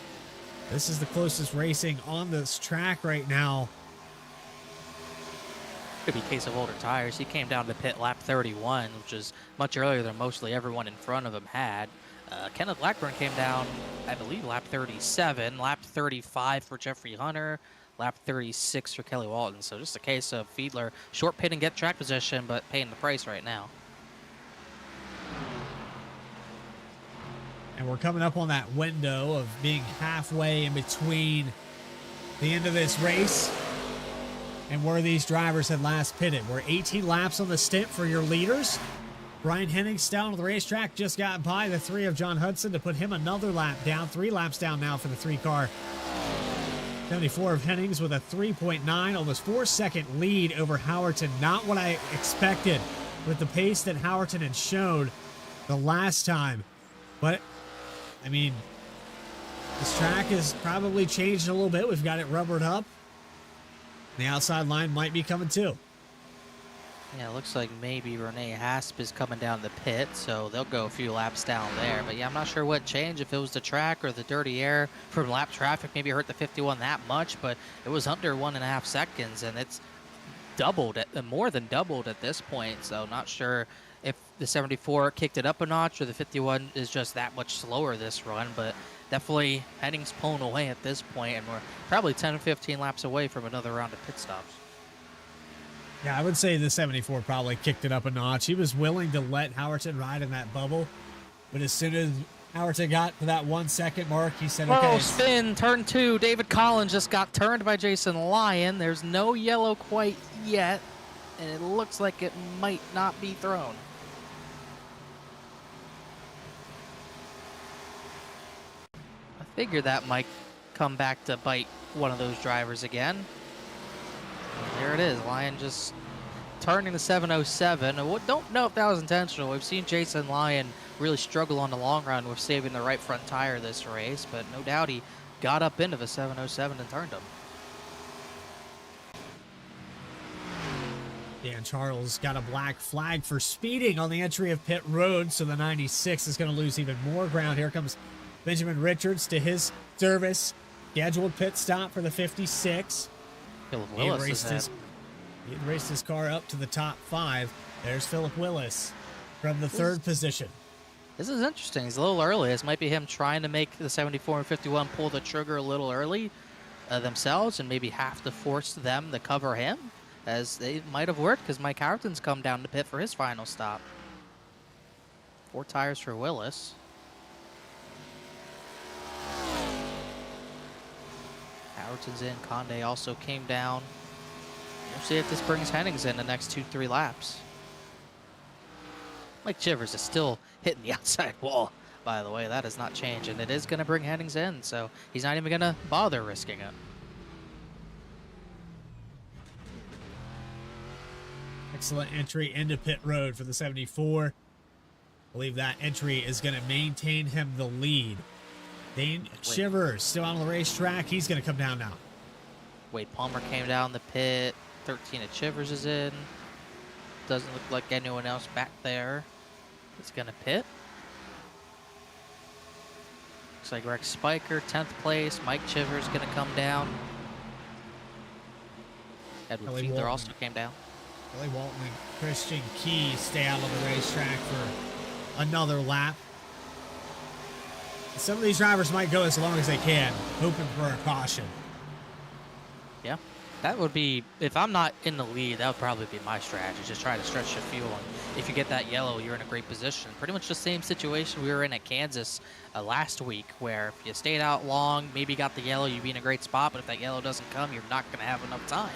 this is the closest racing on this track right now. Could be a case of older tires. He came down to pit lap 31, which is much earlier than mostly everyone in front of him had. Kenneth Blackburn came down, I believe, lap 37, lap 35 for Jeffrey Hunter, lap 36 for Kelly Walton. So just a case of Fiedler short pit and get track position, but paying the price right now. And we're coming up on that window of being halfway in between the end of this race and where these drivers had last pitted. We're 18 laps on the stint for your leaders. Brian Hennings down on the racetrack just got by the 3 of John Hudson to put him another lap down. 3 laps down now for the 3 car. 74 of Hennings with a 3.9, almost 4-second lead over Howerton. Not what I expected with the pace that Howerton had shown the last time. But, I mean, this track has probably changed a little bit. We've got it rubbered up. The outside line might be coming too. Yeah, it looks like maybe Renee Hasp is coming down the pit, so they'll go a few laps down there. But yeah, I'm not sure what changed, if it was the track or the dirty air from lap traffic maybe hurt the 51 that much, but it was under 1.5 seconds, and it's doubled, more than doubled at this point. So not sure if the 74 kicked it up a notch or the 51 is just that much slower this run, but definitely Hennings pulling away at this point, and we're probably 10 or 15 laps away from another round of pit stops. Yeah, I would say the 74 probably kicked it up a notch. He was willing to let Howerton ride in that bubble, but as soon as Howerton got to that 1 second mark, he said, okay. Oh, spin, turn 2. David Collins just got turned by Jason Lyon. There's no yellow quite yet, and it looks like it might not be thrown. I figured that might come back to bite one of those drivers again. There it is. Lyon just turning the 707. I don't know if that was intentional. We've seen Jason Lyon really struggle on the long run with saving the right front tire this race, but no doubt he got up into the 707 and turned him. Dan Charles got a black flag for speeding on the entry of pit road, so the 96 is going to lose even more ground. Here comes Benjamin Richards to his service. Scheduled pit stop for the 56. He had raced his car up to the top 5. There's Philip Willis from the third position. This is interesting. He's a little early. This might be him trying to make the 74 and 51 pull the trigger a little early themselves and maybe have to force them to cover him, as they might have worked because Mike Howerton's come down to pit for his final stop. 4 tires for Willis. Howerton's in. Conde also came down. We'll see if this brings Hennings in the next 2-3 laps. Mike Chivers is still hitting the outside wall, by the way. That has not changed, and it is going to bring Hennings in, so he's not even going to bother risking it. Excellent entry into pit road for the 74. I believe that entry is going to maintain him the lead. Dane Shivers still on the racetrack. He's going to come down now. Wade Palmer came down the pit. 13 of Chivers is in. Doesn't look like anyone else back there is going to pit. Looks like Rex Spiker, 10th place. Mike Chivers going to come down. Edward Fiedler also came down. Kelly Walton and Christian Key stay out on the racetrack for another lap. Some of these drivers might go as long as they can, hoping for a caution. Yeah, that would be, if I'm not in the lead, that would probably be my strategy. Just try to stretch the fuel. And if you get that yellow, you're in a great position. Pretty much the same situation we were in at Kansas last week, where if you stayed out long, maybe got the yellow, you'd be in a great spot. But if that yellow doesn't come, you're not going to have enough time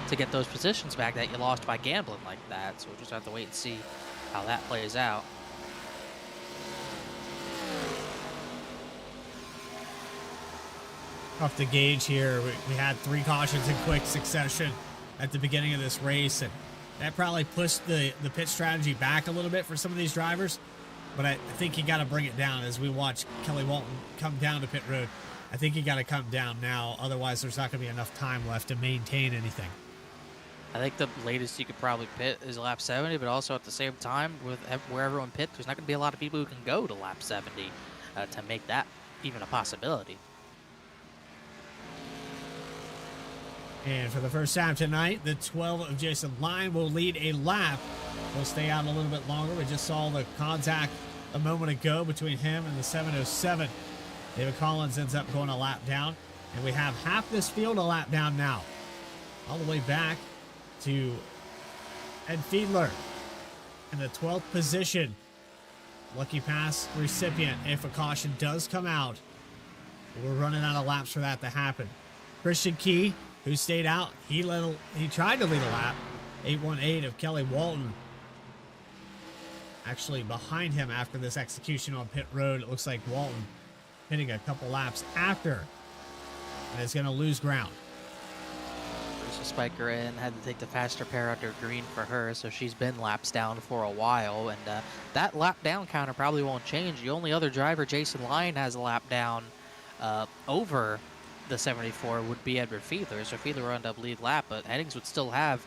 to get those positions back that you lost by gambling like that. So we'll just have to wait and see how that plays out. Off the gauge here, we had 3 cautions in quick succession at the beginning of this race, and that probably pushed the pit strategy back a little bit for some of these drivers. But I think you got to bring it down as we watch Kelly Walton come down to pit road. I think you got to come down now, otherwise there's not going to be enough time left to maintain anything. I think the latest you could probably pit is lap 70, but also at the same time, with where everyone pit, there's not going to be a lot of people who can go to lap 70 to make that even a possibility. And for the first time tonight, the 12 of Jason Lyon will lead a lap. We'll stay out a little bit longer. We just saw the contact a moment ago between him and the 707. David Collins ends up going a lap down, and we have half this field a lap down now. All the way back to Ed Fiedler in the 12th position. Lucky pass recipient if a caution does come out. We're running out of laps for that to happen. Christian Key, who stayed out, he tried to lead a lap. 818 of Kelly Walton. Actually behind him after this execution on pit road. It looks like Walton hitting a couple laps after and is going to lose ground. So Spiker in had to take the faster pair under green for her, so she's been laps down for a while, and that lap down counter probably won't change. The only other driver, Jason Lyon, has a lap down over the 74 would be Edward Fiedler. So Fiedler would end up lead lap, but Hennings would still have,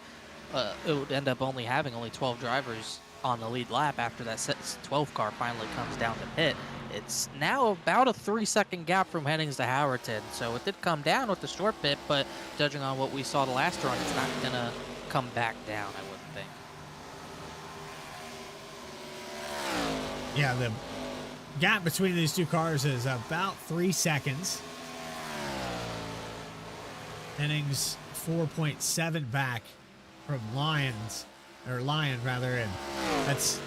it would end up only having 12 drivers on the lead lap after that 12 car finally comes down to pit. It's now about a 3-second gap from Hennings to Howerton, so it did come down with the short pit, but judging on what we saw the last run, it's not going to come back down, I wouldn't think. Yeah, the gap between these two cars is about 3 seconds. Hennings 4.7 back from Lyon, and that's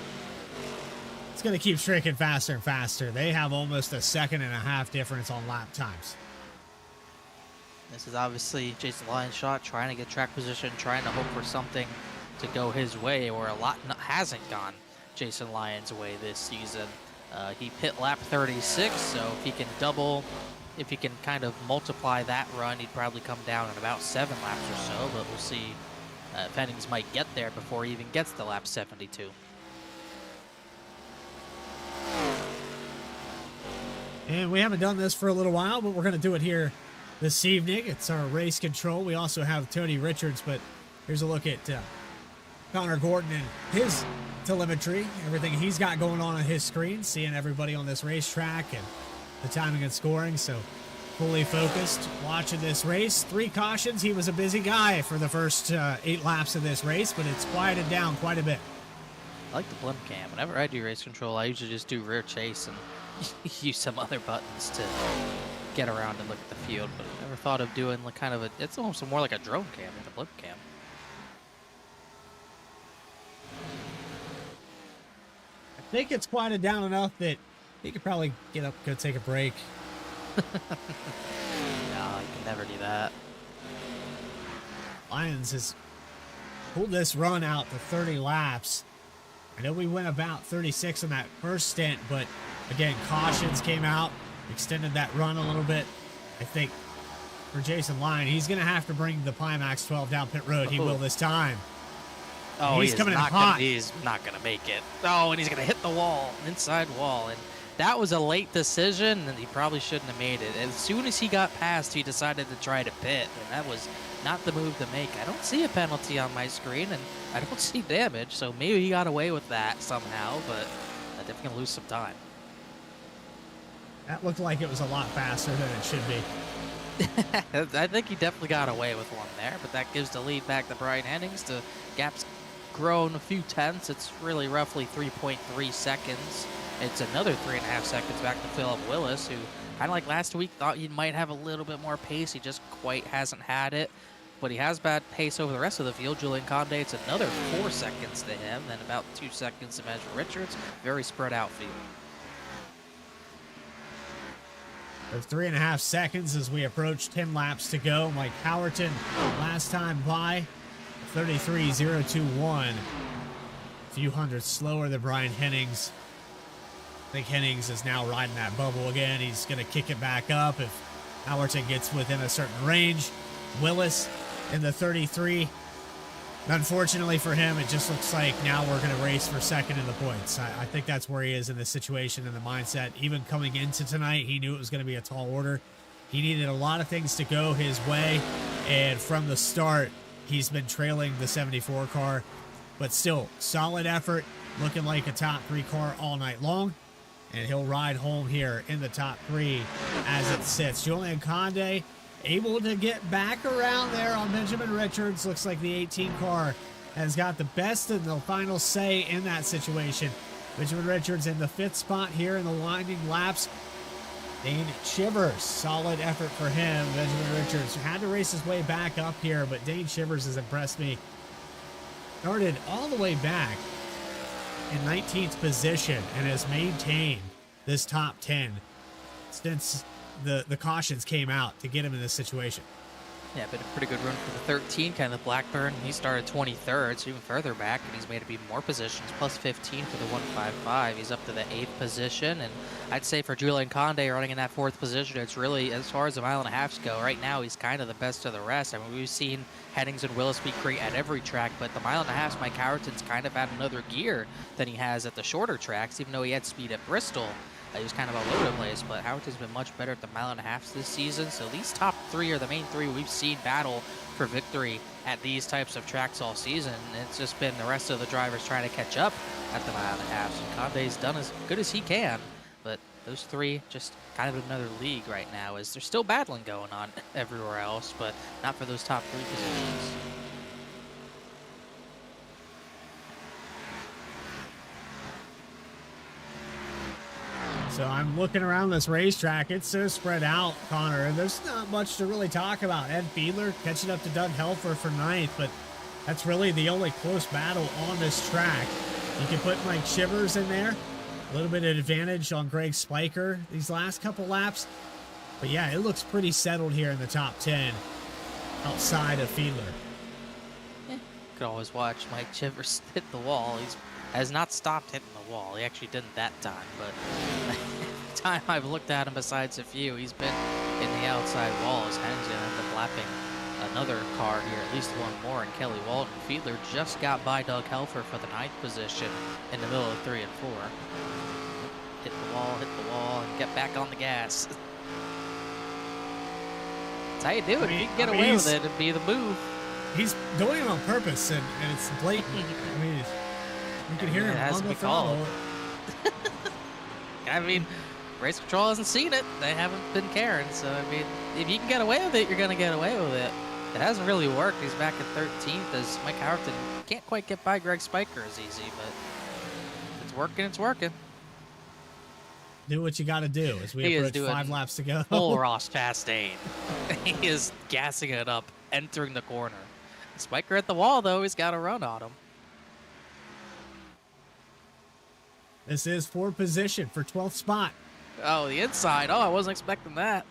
it's going to keep shrinking faster and faster. They have almost a 1.5 second difference on lap times. This is obviously Jason Lyon's shot, trying to get track position, trying to hope for something to go his way, or a lot hasn't gone Jason Lyon's way this season. He pit lap 36, so if he can kind of multiply that run, he'd probably come down in about 7 laps or so, but we'll see if Hennings might get there before he even gets to lap 72. And we haven't done this for a little while, but we're going to do it here this evening. It's our race control. We also have Tony Richards, but here's a look at Connor Gordon and his telemetry, everything he's got going on his screen, seeing everybody on this racetrack and the timing and scoring. So fully focused watching this race. 3 cautions. He was a busy guy for the first 8 laps of this race, but it's quieted down quite a bit. I like the blimp cam. Whenever I do race control, I usually just do rear chase and use some other buttons to get around and look at the field, but I never thought of doing like kind of it's almost more like a drone cam than a blimp cam. I think it's quieted down enough that he could probably get up, go take a break. No, I can never do that. Lyons has pulled this run out to 30 laps. I know we went about 36 in that first stint, but again, cautions came out, extended that run a little bit. I think for Jason Lyon, he's going to have to bring the Pimax 12 down pit road. He will this time. Oh, he's coming in hot. He's not going to make it. Oh, and he's going to hit the wall, inside wall. And that was a late decision, and he probably shouldn't have made it. As soon as he got past, he decided to try to pit, and that was not the move to make. I don't see a penalty on my screen, and I don't see damage, so maybe he got away with that somehow, but I think we're going to lose some time. That looked like it was a lot faster than it should be. I think he definitely got away with one there, but that gives the lead back to Brian Hennings. The gap's grown a few tenths. It's really roughly 3.3 seconds. It's another 3.5 seconds back to Philip Willis, who kind of like last week thought he might have a little bit more pace. He just quite hasn't had it, but he has bad pace over the rest of the field. Julian Conde, it's another 4 seconds to him, then about 2 seconds to Measure Richards. Very spread out field. There's 3.5 seconds as we approach 10 laps to go. Mike Howerton last time by 33.021. A few hundreds slower than Brian Hennings. I think Hennings is now riding that bubble again. He's going to kick it back up if Howerton gets within a certain range. Willis in the 33. Unfortunately for him, it just looks like now we're going to race for second in the points. I think that's where he is in this situation and the mindset. Even coming into tonight, he knew it was going to be a tall order. He needed a lot of things to go his way, and from the start, he's been trailing the 74 car. But still, solid effort, looking like a top 3 car all night long. And he'll ride home here in the top 3 as it sits. Julian Conde able to get back around there on Benjamin Richards. Looks like the 18 car has got the best and the final say in that situation. Benjamin Richards in the 5th spot here in the winding laps. Dane Shivers, solid effort for him. Benjamin Richards had to race his way back up here, but Dane Shivers has impressed me. Started all the way back in 19th position and has maintained this top 10 since the cautions came out to get him in this situation. Yeah, been a pretty good run for the 13. Kenneth Blackburn, he started 23rd, so even further back, and he's made it be more positions, plus 15 for the 155. He's up to the 8th position, and I'd say for Julian Conde running in that 4th position, it's really, as far as the mile and a halfs go, right now he's kind of the best of the rest. I mean, we've seen Hennings and Willis be great at every track, but the mile and a halfs, Mike Howerton's kind of had another gear than he has at the shorter tracks, even though he had speed at Bristol. He was kind of all over the place, but Howerton's been much better at the mile and a halfs this season. So these top 3 are the main 3 we've seen battle for victory at these types of tracks all season. It's just been the rest of the drivers trying to catch up at the mile and a halfs, and Conde's done as good as he can. But those 3 just kind of another league right now, as there's still battling going on everywhere else, but not for those top 3 positions. So I'm looking around this racetrack. It's so spread out, Connor, and there's not much to really talk about. Ed Fiedler catching up to Doug Helfer for 9th, but that's really the only close battle on this track. You can put Mike Shivers in there. A little bit of advantage on Greg Spiker these last couple laps. But yeah, it looks pretty settled here in the top 10 outside of Fiedler. You could always watch Mike Shivers hit the wall. He's has not stopped hitting the wall. He actually didn't that time, but every time I've looked at him besides a few, he's been in the outside wall. As Hennings gonna end up lapping another car here, at least one more, and Kelly Walton. Fiedler just got by Doug Helfer for the 9th position in the middle of 3 and 4. Hit the wall, and get back on the gas. That's how you do it. If you can get away with it, it'd be the move. He's doing it on purpose, and it's blatant. I mean, you can hear him on the throttle. I mean, race control hasn't seen it. They haven't been caring. So, I mean, if you can get away with it, you're going to get away with it. It hasn't really worked. He's back at 13th as Mike Howerton can't quite get by Greg Spiker as easy, but if it's working, it's working. Do what you got to do as we approach 5 laps to go. Full Ross Chastain. He is gassing it up, entering the corner. Spiker at the wall, though. He's got a run on him. This is 4th position for 12th spot. Oh, the inside. Oh, I wasn't expecting that.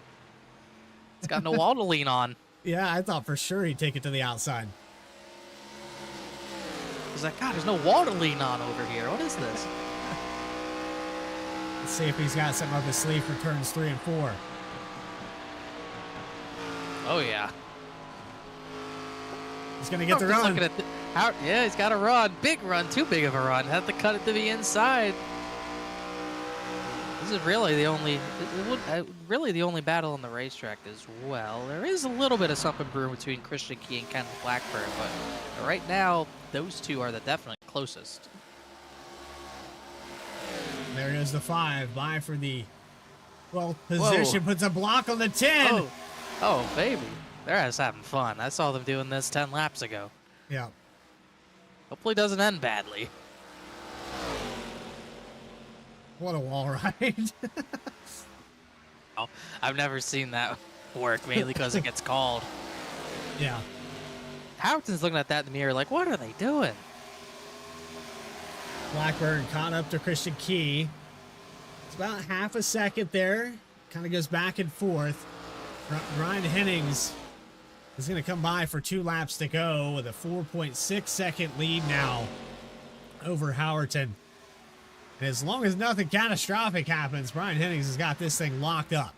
It's got no wall to lean on. Yeah, I thought for sure he'd take it to the outside. He's like, God, there's no wall to lean on over here. What is this? Let's see if he's got something up his sleeve for turns 3 and 4. Oh, yeah. He's going to get the run. Yeah, he's got a run. Big run. Too big of a run. Have to cut it to the inside. This is really the only battle on the racetrack as well. There is a little bit of something brewing between Christian Key and Kenneth Blackburn, but right now, those 2 are the definite closest. There goes the 5. By for the 12th position. Whoa. Puts a block on the 10. Oh, baby. They're just having fun. I saw them doing this 10 laps ago. Yeah. Hopefully it doesn't end badly. What a wall ride. Oh, I've never seen that work, mainly because it gets called. Yeah. Howerton's looking at that in the mirror like, what are they doing? Blackburn caught up to Christian Key. It's about half a second there. Kind of goes back and forth. Brian Hennings is going to come by for 2 laps to go with a 4.6 second lead now over Howerton. And as long as nothing catastrophic happens, Brian Hennings has got this thing locked up.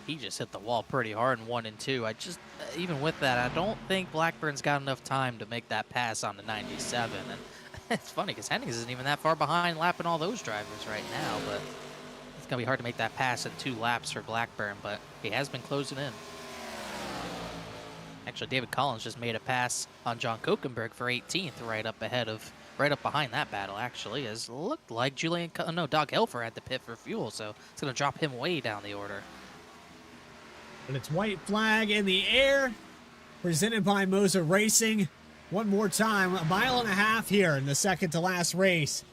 He just hit the wall pretty hard in 1 and 2. Even with that, I don't think Blackburn's got enough time to make that pass on the 97. And it's funny because Hennings isn't even that far behind lapping all those drivers right now, but it's going to be hard to make that pass in 2 laps for Blackburn, but he has been closing in. Actually, David Collins just made a pass on John Kokenberg for 18th, right up behind that battle, actually. It looked like Doug Helfer had to pit for fuel, so it's going to drop him way down the order. And it's white flag in the air, presented by Moser Racing. One more time, 1.5 miles here in the second to last race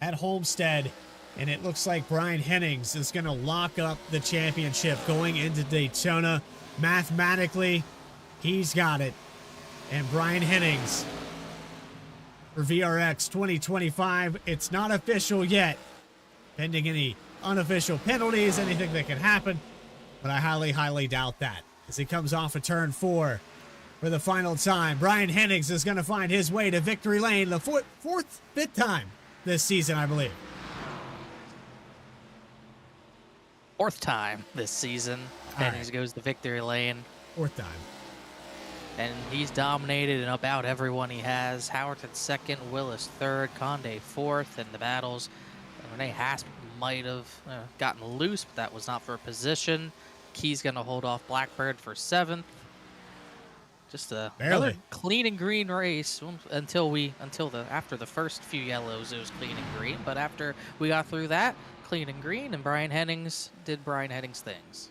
at Homestead. And it looks like Brian Hennings is going to lock up the championship going into Daytona. Mathematically, he's got it. And Brian Hennings for VRX 2025. It's not official yet, pending any unofficial penalties, anything that can happen, but I highly, highly doubt that. as he comes off of turn 4 for the final time. Brian Hennings is going to find his way to victory lane the fifth time this season, I believe. Fourth time this season. Hennings goes to victory lane. Fourth time. And he's dominated in about everyone he has. Howerton second, Willis third, Conde fourth in the battles. Renee Hasp might have gotten loose, but that was not for a position. Key's going to hold off Blackbird for seventh. Just another clean and green race after the first few yellows, it was clean and green. But after we got through that, clean and green, and Brian Hennings did Brian Hennings things.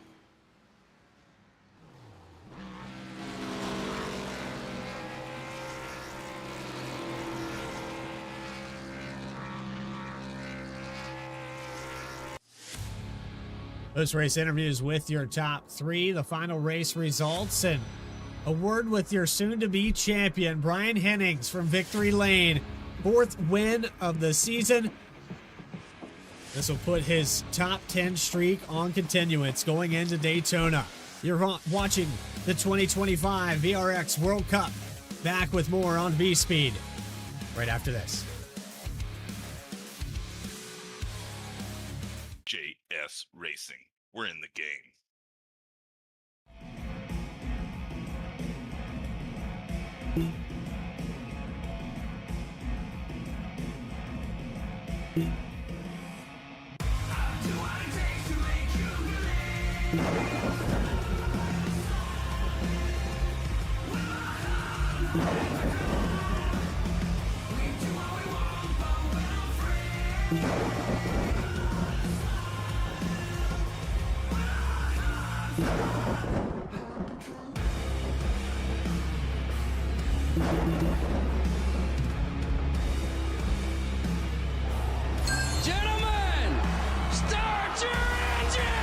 Post-race interviews with your top 3, the final race results, and a word with your soon-to-be champion, Brian Hennings from Victory Lane. 4th win of the season. This will put his top 10 streak on continuance going into Daytona. You're watching the 2025 VRX World Cup. Back with more on V-Speed right after this. JS Racing. We're in the game. Gentlemen, start your engine!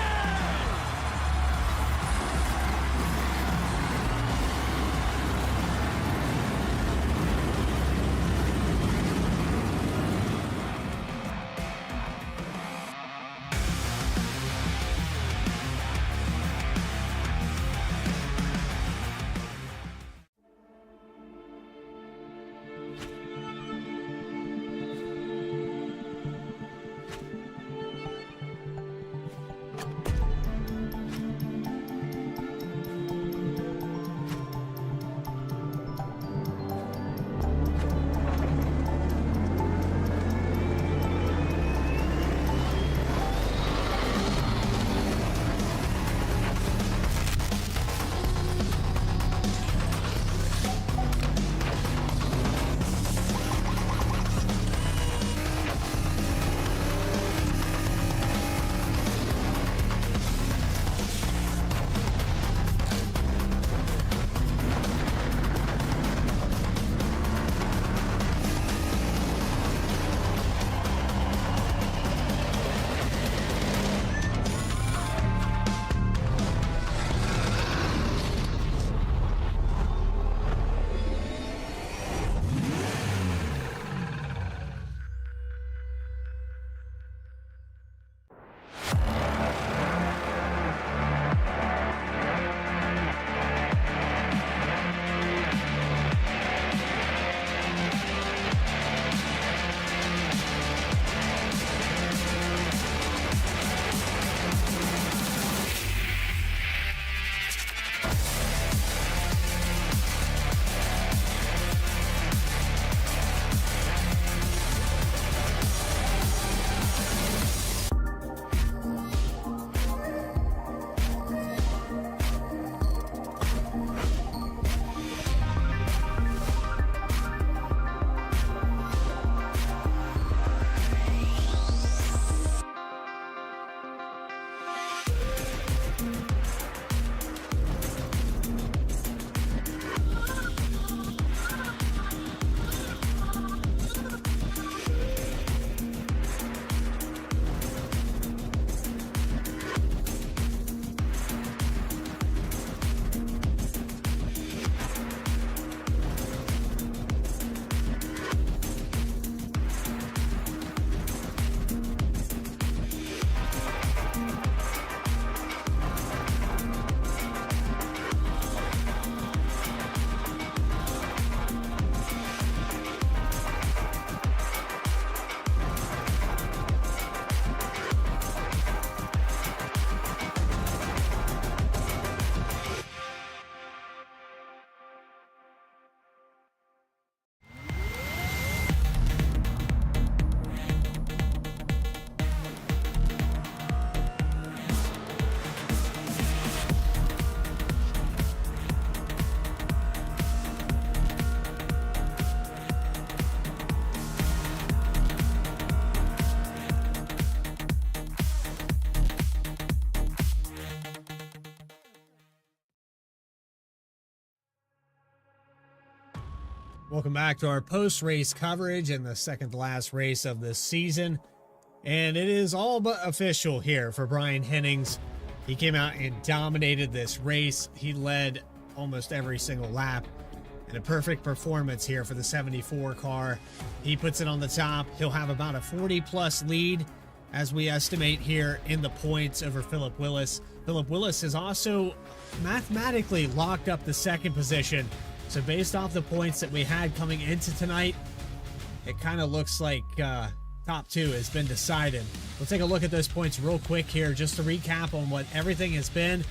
Welcome back to our post-race coverage in the second to last race of this season. And it is all but official here for Brian Hennings. He came out and dominated this race. He led almost every single lap. And a perfect performance here for the 74 car. He puts it on the top. He'll have about a 40-plus lead as we estimate here in the points over Philip Willis. Philip Willis has also mathematically locked up the second position. So based off the points that we had coming into tonight, it kind of looks like top two has been decided. We'll take a look at those points real quick here just to recap on what everything has been.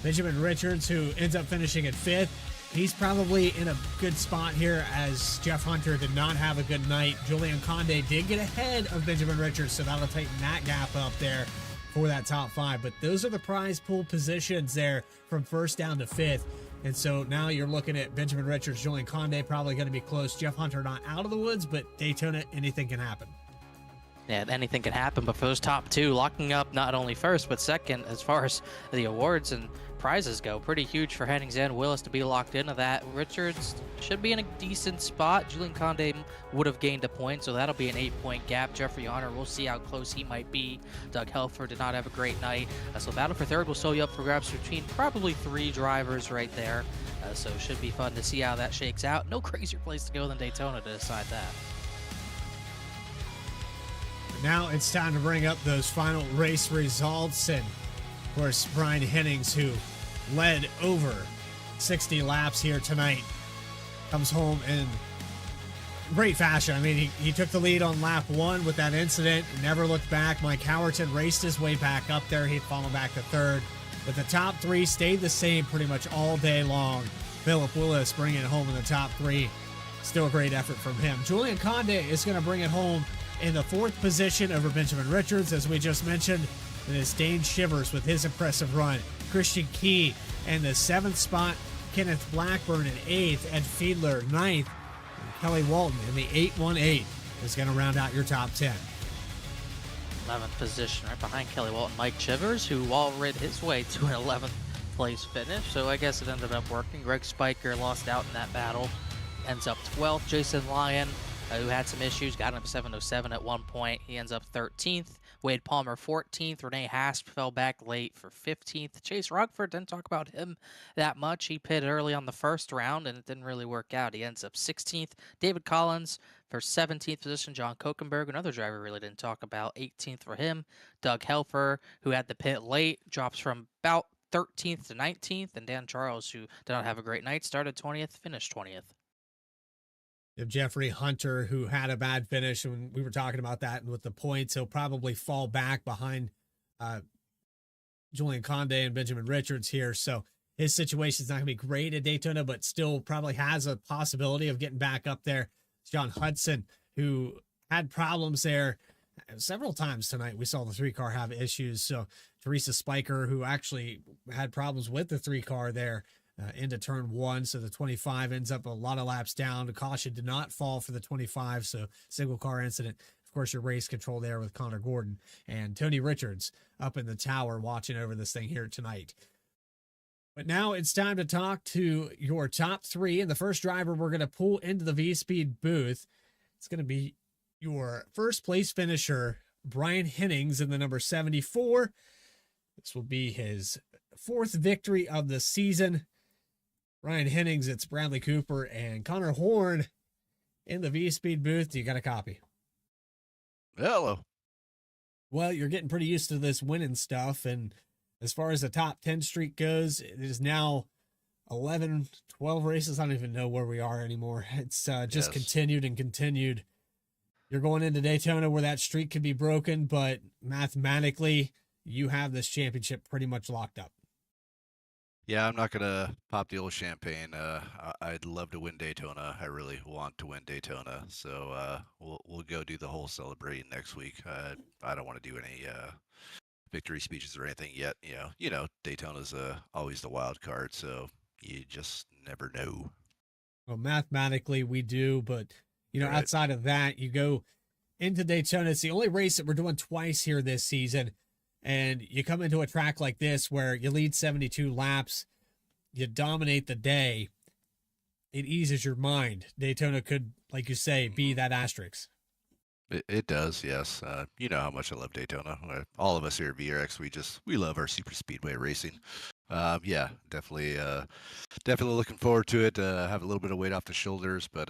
Benjamin Richards, who ends up finishing at 5th, he's probably in a good spot here as Jeff Hunter did not have a good night. Julian Conde did get ahead of Benjamin Richards, so that'll tighten that gap up there for that top 5. But those are the prize pool positions there from 1st down to 5th. And so now you're looking at Benjamin Richards, Julian Conde probably going to be close. Jeff Hunter not out of the woods, but Daytona, anything can happen. Yeah, anything can happen, but for those top two, locking up not only first, but second as far as the awards and prizes go. Pretty huge for Hennings and Willis to be locked into that. Richards should be in a decent spot. Julian Conde would have gained a point, so that'll be an 8-point gap. Jeffrey Honor, we'll see how close he might be. Doug Helfer did not have a great night. So battle for third will still be up for grabs between probably 3 drivers right there. So it should be fun to see how that shakes out. No crazier place to go than Daytona to decide that. Now it's time to bring up those final race results. And of course, Brian Hennings, who led over 60 laps here tonight, comes home in great fashion. I mean, he took the lead on lap 1 with that incident, never looked back. Mike Howerton raced his way back up there. He'd fallen back to 3rd. But the top 3 stayed the same pretty much all day long. Philip Willis bringing it home in the top 3. Still a great effort from him. Julian Conde is going to bring it home in the 4th position over Benjamin Richards, as we just mentioned. And it's Dane Shivers with his impressive run. Christian Key in the 7th spot. Kenneth Blackburn in 8th. Ed Fiedler 9th. And Kelly Walton in the 818 is going to round out your top 10. 11th position right behind Kelly Walton. Mike Chivers, who all rid his way to an 11th place finish. So I guess it ended up working. Greg Spiker lost out in that battle. Ends up 12th. Jason Lyon, who had some issues, got him up 707 at one point. He ends up 13th. Wade Palmer 14th. Renee Hasp fell back late for 15th. Chase Rockford, didn't talk about him that much. He pitted early on the first round, and it didn't really work out. He ends up 16th. David Collins for 17th position. John Kokenberg, another driver really didn't talk about, 18th for him. Doug Helfer, who had the pit late, drops from about 13th to 19th. And Dan Charles, who did not have a great night, started 20th, finished 20th. If Jeffrey Hunter, who had a bad finish, when we were talking about that, and with the points, he'll probably fall back behind Julian Conde and Benjamin Richards here. So his situation is not going to be great at Daytona, but still probably has a possibility of getting back up there. It's John Hudson, who had problems there several times tonight. We saw the 3-car have issues. So Teresa Spiker, who actually had problems with the 3-car there, into turn 1, so the 25 ends up a lot of laps down. The caution did not fall for the 25, so single car incident. Of course, your race control there with Connor Gordon and Tony Richards up in the tower watching over this thing here tonight. But now it's time to talk to your top 3, and the first driver we're going to pull into the V-Speed booth, it's going to be your first place finisher, Brian Hennings, in the number 74. This will be his 4th victory of the season. Ryan Hennings, it's Bradley Cooper and Connor Horn in the V-Speed booth. You got a copy? Hello. Well, you're getting pretty used to this winning stuff, and as far as the top 10 streak goes, it is now 11, 12 races. I don't even know where we are anymore. It's just continued and continued. You're going into Daytona where that streak could be broken, but mathematically, you have this championship pretty much locked up. Yeah, I'm not gonna pop the old champagne. I'd love to win Daytona. I really want to win Daytona. So we'll go do the whole celebrating next week. I don't want to do any victory speeches or anything yet. You know, Daytona's always the wild card, so you just never know. Well, mathematically we do, but right. Outside of that, you go into Daytona. It's the only race that we're doing twice here this season. And you come into a track like this where you lead 72 laps, you dominate the day, it eases your mind. Daytona could, like you say, be that asterisk. It does, yes. You know how much I love Daytona. All of us here at VRX, we love our super speedway racing. Yeah, definitely looking forward to it. Have a little bit of weight off the shoulders, but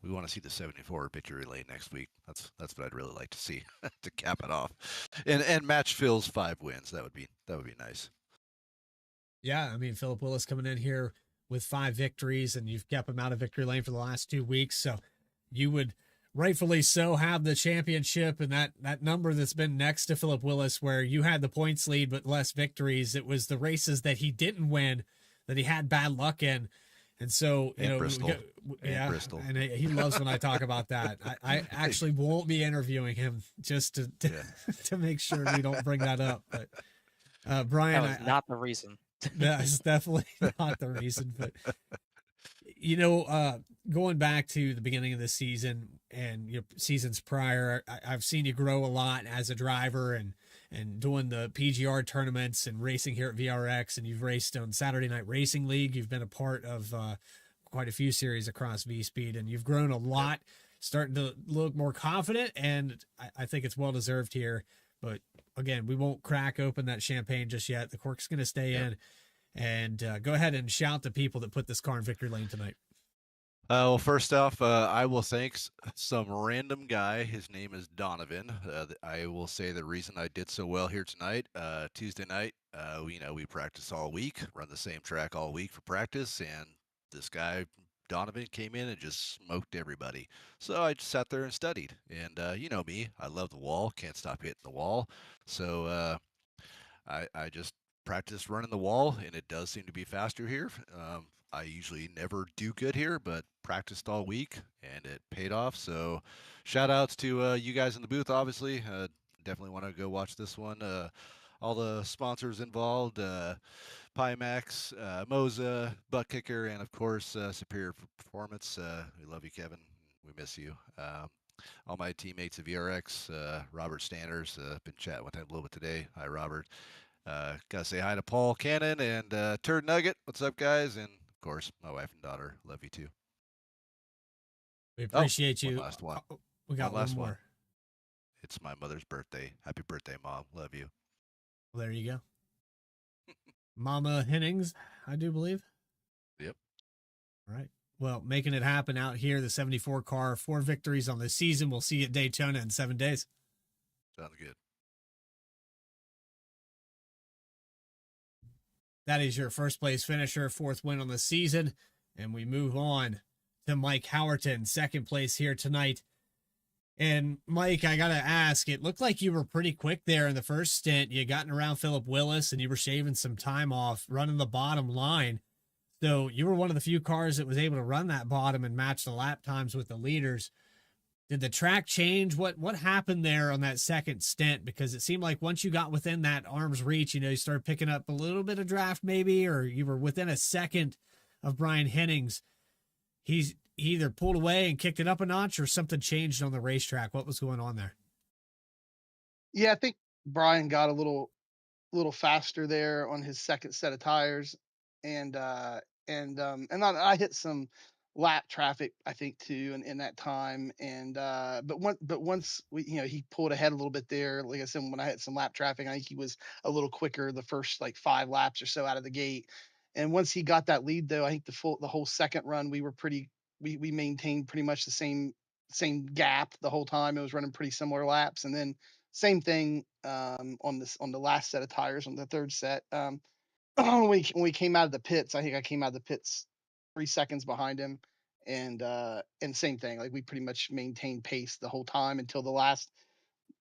we want to see the 74 victory lane next week. That's what I'd really like to see to cap it off, and match Phil's 5 wins. That would be nice. Yeah, I mean, Philip Willis coming in here with 5 victories, and you've kept him out of victory lane for the last 2 weeks. So you would rightfully so have the championship, and that number that's been next to Philip Willis, where you had the points lead but less victories. It was the races that he didn't win that he had bad luck in. And so, Bristol. Bristol. And he loves when I talk about that. I actually won't be interviewing him just to to make sure we don't bring that up. But Brian, that was not the reason. That's definitely not the reason. But going back to the beginning of the season and your seasons prior, I've seen you grow a lot as a driver and doing the PGR tournaments and racing here at VRX, and you've raced on Saturday Night Racing League. You've been a part of quite a few series across V Speed, and you've grown a lot, starting to look more confident, and I think it's well deserved here. But again, we won't crack open that champagne just yet. The cork's going to stay in. And go ahead and shout to people that put this car in victory lane tonight. Well, first off, I will thank some random guy. His name is Donovan. I will say the reason I did so well here tonight, Tuesday night, we practice all week, run the same track all week for practice, and this guy, Donovan, came in and just smoked everybody. So I just sat there and studied. And you know me, I love the wall, can't stop hitting the wall. So I just practiced running the wall, and it does seem to be faster here. I usually never do good here, but practiced all week, and it paid off. So shout outs to you guys in the booth, obviously. Definitely want to go watch this one. All the sponsors involved, Pimax, Moza, Butt Kicker, and of course, Superior Performance. We love you, Kevin. We miss you. All my teammates at VRX, Robert Standers, been chatting with him a little bit today. Hi, Robert. Gotta say hi to Paul Cannon and Turd Nugget. What's up, guys? And of course, my wife and daughter. Love you too. We appreciate you. One last one. We got one more. It's my mother's birthday. Happy birthday, Mom. Love you. Well, there you go. Mama Hennings, I do believe. Yep. All right. Well, making it happen out here, the 74 car, 4 victories on the season. We'll see you at Daytona in 7 days. Sounds good. That is your first place finisher, 4th win on the season. And we move on to Mike Howerton, 2nd place here tonight. And Mike, I got to ask, it looked like you were pretty quick there in the first stint. You gotten around Philip Willis and you were shaving some time off running the bottom line. So you were one of the few cars that was able to run that bottom and match the lap times with the leaders. Did the track change? What happened there on that second stint? Because it seemed like once you got within that arm's reach, you started picking up a little bit of draft maybe, or you were within a second of Brian Hennings. He either pulled away and kicked it up a notch or something changed on the racetrack. What was going on there? Yeah, I think Brian got a little faster there on his second set of tires, and I hit some lap traffic, I think, too, in that time. And but once he pulled ahead a little bit there. Like I said, when I hit some lap traffic, I think he was a little quicker the first like 5 laps or so out of the gate. And once he got that lead, though, I think the whole second run we maintained pretty much the same gap the whole time. It was running pretty similar laps, and then same thing on the last set of tires on the third set. When we came out of the pits, I think I came out of the pits 3 seconds behind him, and same thing. Like we pretty much maintained pace the whole time until the last.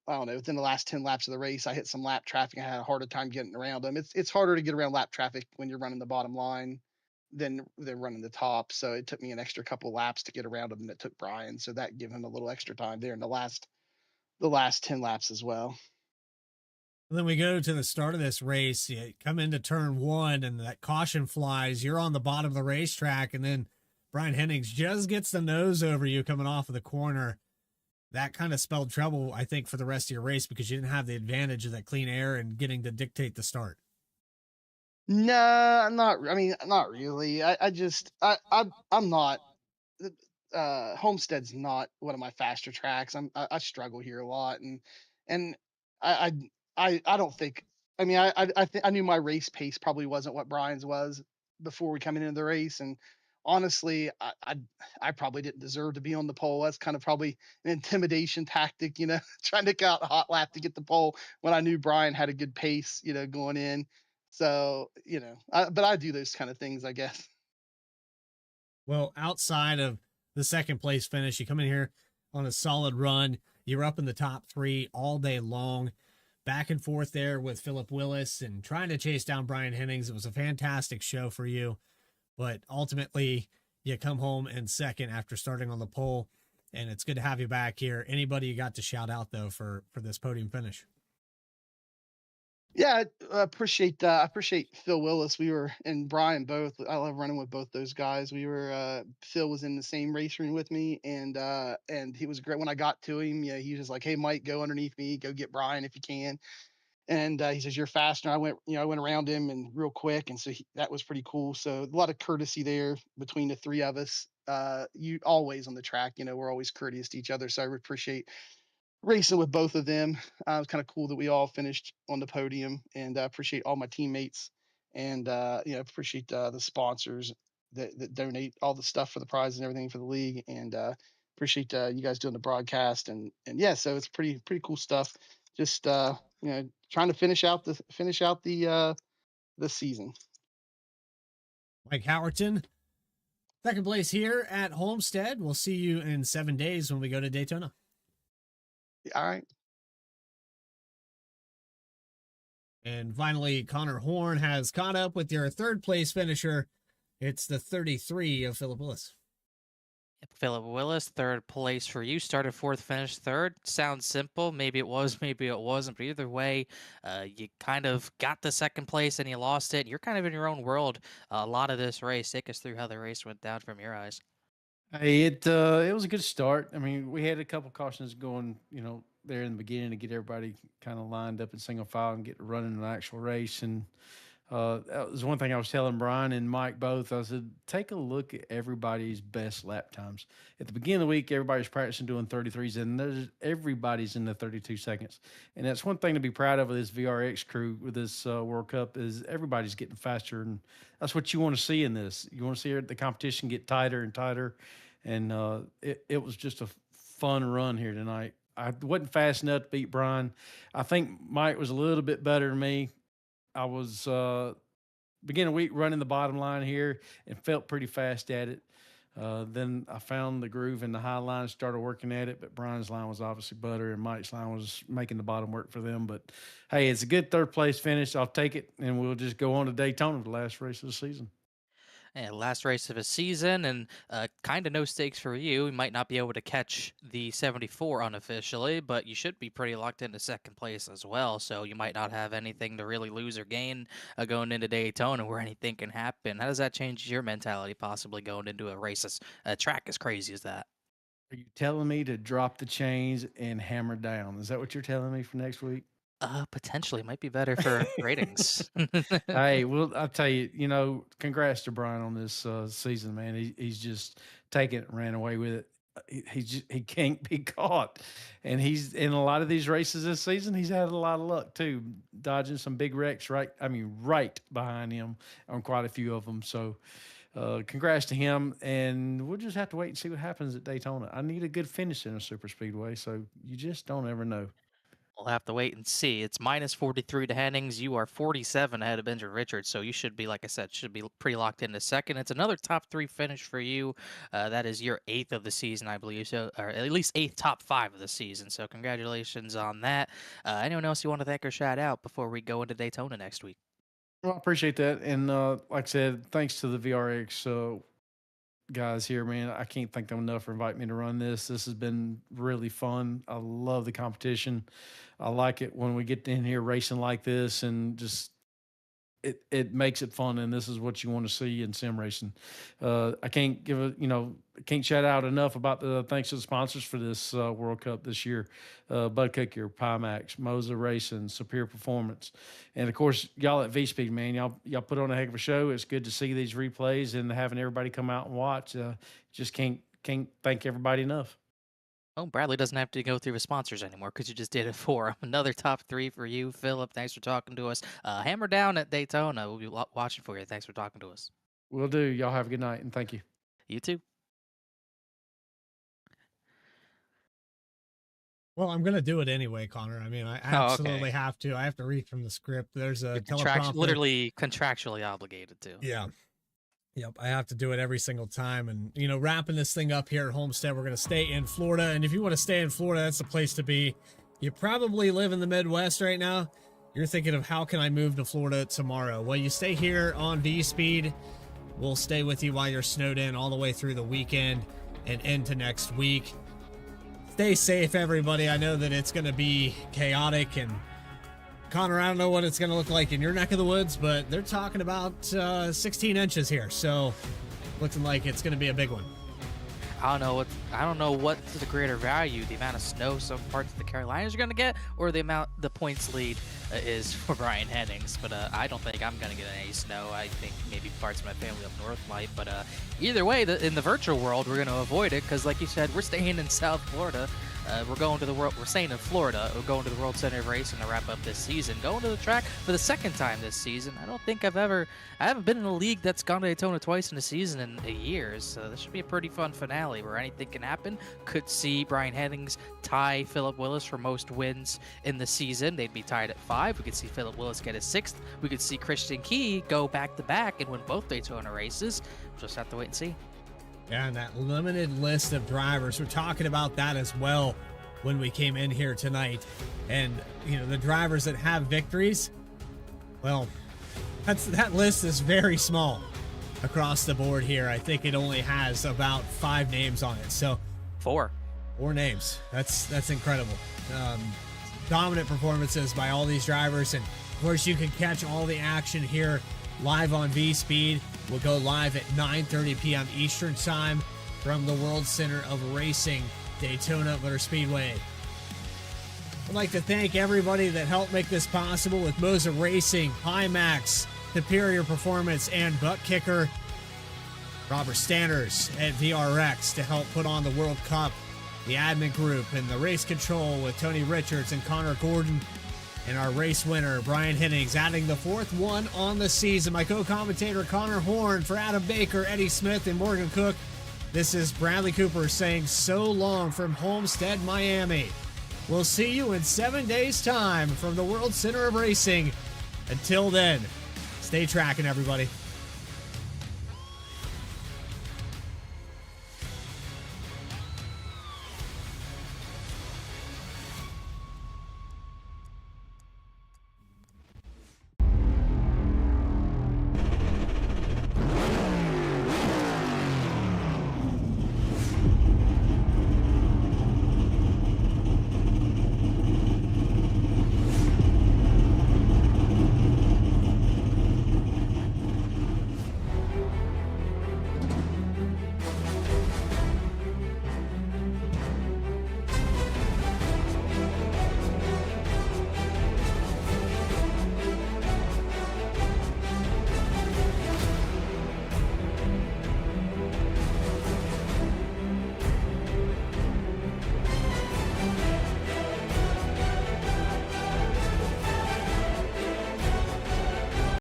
I don't know. Within the last 10 laps of the race, I hit some lap traffic. I had a harder time getting around him. It's harder to get around lap traffic when you're running the bottom line than they're running the top. So it took me an extra couple laps to get around him than it took Brian. So that gave him a little extra time there in the last 10 laps as well. And then we go to the start of this race. You come into turn 1 and that caution flies. You're on the bottom of the racetrack, and then Brian Hennings just gets the nose over you coming off of the corner. That kind of spelled trouble, I think, for the rest of your race because you didn't have the advantage of that clean air and getting to dictate the start. No, not. I mean, not really. I just I'm not. Homestead's not one of my faster tracks. I struggle here a lot, and I I don't think. I mean, I knew my race pace probably wasn't what Brian's was before we come into the race, and honestly, I probably didn't deserve to be on the pole. That's kind of probably an intimidation tactic, trying to get out a hot lap to get the pole when I knew Brian had a good pace, going in. So, but I do those kind of things, I guess. Well, outside of the second place finish, you come in here on a solid run. You're up in the top three all day long, back and forth there with Philip Willis and trying to chase down Brian Hennings. It was a fantastic show for you, but ultimately you come home in second after starting on the pole, and it's good to have you back here. Anybody you got to shout out though for this podium finish? Yeah, I appreciate Phil Willis. We were and Brian both. I love running with both those guys. We were Phil was in the same race room with me, and he was great. When I got to him, yeah, he was just like, "Hey, Mike, go underneath me, go get Brian if you can." And he says, "You're faster." I went around him and real quick, and so that was pretty cool. So a lot of courtesy there between the three of us. You always on the track, we're always courteous to each other. So I appreciate racing with both of them. It was kind of cool that we all finished on the podium, and I appreciate all my teammates, and appreciate the sponsors that donate all the stuff for the prizes and everything for the league, and appreciate you guys doing the broadcast, and yeah, so it's pretty cool stuff. Just trying to finish out the season. Mike Howerton, second place here at Homestead. We'll see you in 7 days when we go to Daytona. All right. And finally, Connor Horn has caught up with your third place finisher. It's the 33 of Philip Willis. Philip Willis, third place for you. Started fourth, finished third. Sounds simple. Maybe it was, maybe it wasn't. But either way, you kind of got the second place and you lost it. You're kind of in your own world a lot of this race. Take us through how the race went down from your eyes. Hey, it was a good start. I mean, we had a couple cautions going, there in the beginning to get everybody kind of lined up in single file and get running an actual race. And that was one thing I was telling Brian and Mike both. I said, take a look at everybody's best lap times. At the beginning of the week, everybody's practicing doing 33s, and everybody's in the 32 seconds. And that's one thing to be proud of with this VRX crew with this World Cup is everybody's getting faster, and that's what you want to see in this. You want to see the competition get tighter and tighter, and it was just a fun run here tonight. I wasn't fast enough to beat Brian. I think Mike was a little bit better than me. I was beginning of the week running the bottom line here and felt pretty fast at it. Then I found the groove in the high line, started working at it, but Brian's line was obviously better and Mike's line was making the bottom work for them. But hey, it's a good third place finish. I'll take it, and we'll just go on to Daytona, the last race of the season. And last race of a season, and kind of no stakes for you. You might not be able to catch the 74 unofficially, but you should be pretty locked into second place as well. So you might not have anything to really lose or gain going into Daytona where anything can happen. How does that change your mentality possibly going into a race, a track as crazy as that? Are you telling me to drop the chains and hammer down? Is that what you're telling me for next week? Potentially might be better for ratings. Hey, well, I'll tell you, congrats to Brian on this season, man. He's just taken it and ran away with it. He can't be caught, and he's in a lot of these races this season. He's had a lot of luck too, dodging some big wrecks. Right behind him on quite a few of them. So, congrats to him, and we'll just have to wait and see what happens at Daytona. I need a good finish in a super speedway, so you just don't ever know. We'll have to wait and see. It's minus 43 to Hennings. You are 47 ahead of Benjamin Richards, so you should be, like I said, should be pretty locked into second. It's another top three finish for you. That is your eighth of the season, I believe, so or at least eighth top five of the season. So congratulations on that. Anyone else you want to thank or shout out before we go into Daytona next week? Well, I appreciate that, and like I said, thanks to the VRX guys here, man. I can't thank them enough for inviting me to run this. This has been really fun. I love the competition. I like it when we get in here racing like this, and just it makes it fun. And this is what you want to see in sim racing. I can't give a can't shout out enough about the thanks to the sponsors for this World Cup this year. Bud Cookier, Pimax, Moza Racing, Superior Performance. And of course, y'all at V-Speed, man, y'all put on a heck of a show. It's good to see these replays and having everybody come out and watch. Just can't thank everybody enough. Oh, Bradley doesn't have to go through his sponsors anymore because you just did it for him. Another top 3 for you, Philip. Thanks for talking to us. Hammer down at Daytona. We'll be watching for you. Thanks for talking to us. Will do. Y'all have a good night, and thank you. You too. Well, I'm going to do it anyway, Connor. I mean, I absolutely have to. I have to read from the script. There's a teleprompter. Literally contractually obligated to. Yeah. Yep, I have to do it every single time. And, wrapping this thing up here at Homestead, we're going to stay in Florida. And if you want to stay in Florida, that's the place to be. You probably live in the Midwest right now. You're thinking of how can I move to Florida tomorrow? Well, you stay here on V-Speed. We'll stay with you while you're snowed in all the way through the weekend and into next week. Stay safe, everybody. I know that it's going to be chaotic, and Connor, I don't know what it's going to look like in your neck of the woods, but they're talking about 16 inches here, so looking like it's going to be a big one. I don't know what's the greater value, the amount of snow some parts of the Carolinas are going to get, or the points lead is for Brian Hennings. But I don't think I'm going to get any snow. I think maybe parts of my family up north might. But either way, in the virtual world, we're going to avoid it because, like you said, we're staying in South Florida. We're going to the world. We're staying in Florida. We're going to the World Center of Racing to wrap up this season. Going to the track for the second time this season. I don't think I haven't been in a league that's gone to Daytona twice in a season in a year. So this should be a pretty fun finale where anything can happen. Could see Brian Hennings tie Philip Willis for most wins in the season. They'd be tied at 5. We could see Philip Willis get his 6th. We could see Christian Key go back to back and win both Daytona races. We'll just have to wait and see. Yeah, and that limited list of drivers, we're talking about that as well when we came in here tonight. And, the drivers that have victories, well, that list is very small across the board here. I think it only has about 5 names on it. So 4 names. That's incredible. Dominant performances by all these drivers. And, of course, you can catch all the action here live on V-Speed. We'll go live at 9:30 p.m. Eastern Time from the World Center of Racing, Daytona Motor Speedway. I'd like to thank everybody that helped make this possible with Moza Racing, Pimax, Superior Performance, and Butt Kicker. Robert Stanners at VRX to help put on the World Cup, the admin group, and the race control with Tony Richards and Connor Gordon. And our race winner, Brian Hennings, adding the 4th one on the season. My co-commentator, Connor Horn, for Adam Baker, Eddie Smith, and Morgan Cook. This is Bradley Cooper saying so long from Homestead, Miami. We'll see you in 7 days' time from the World Center of Racing. Until then, stay tracking, everybody.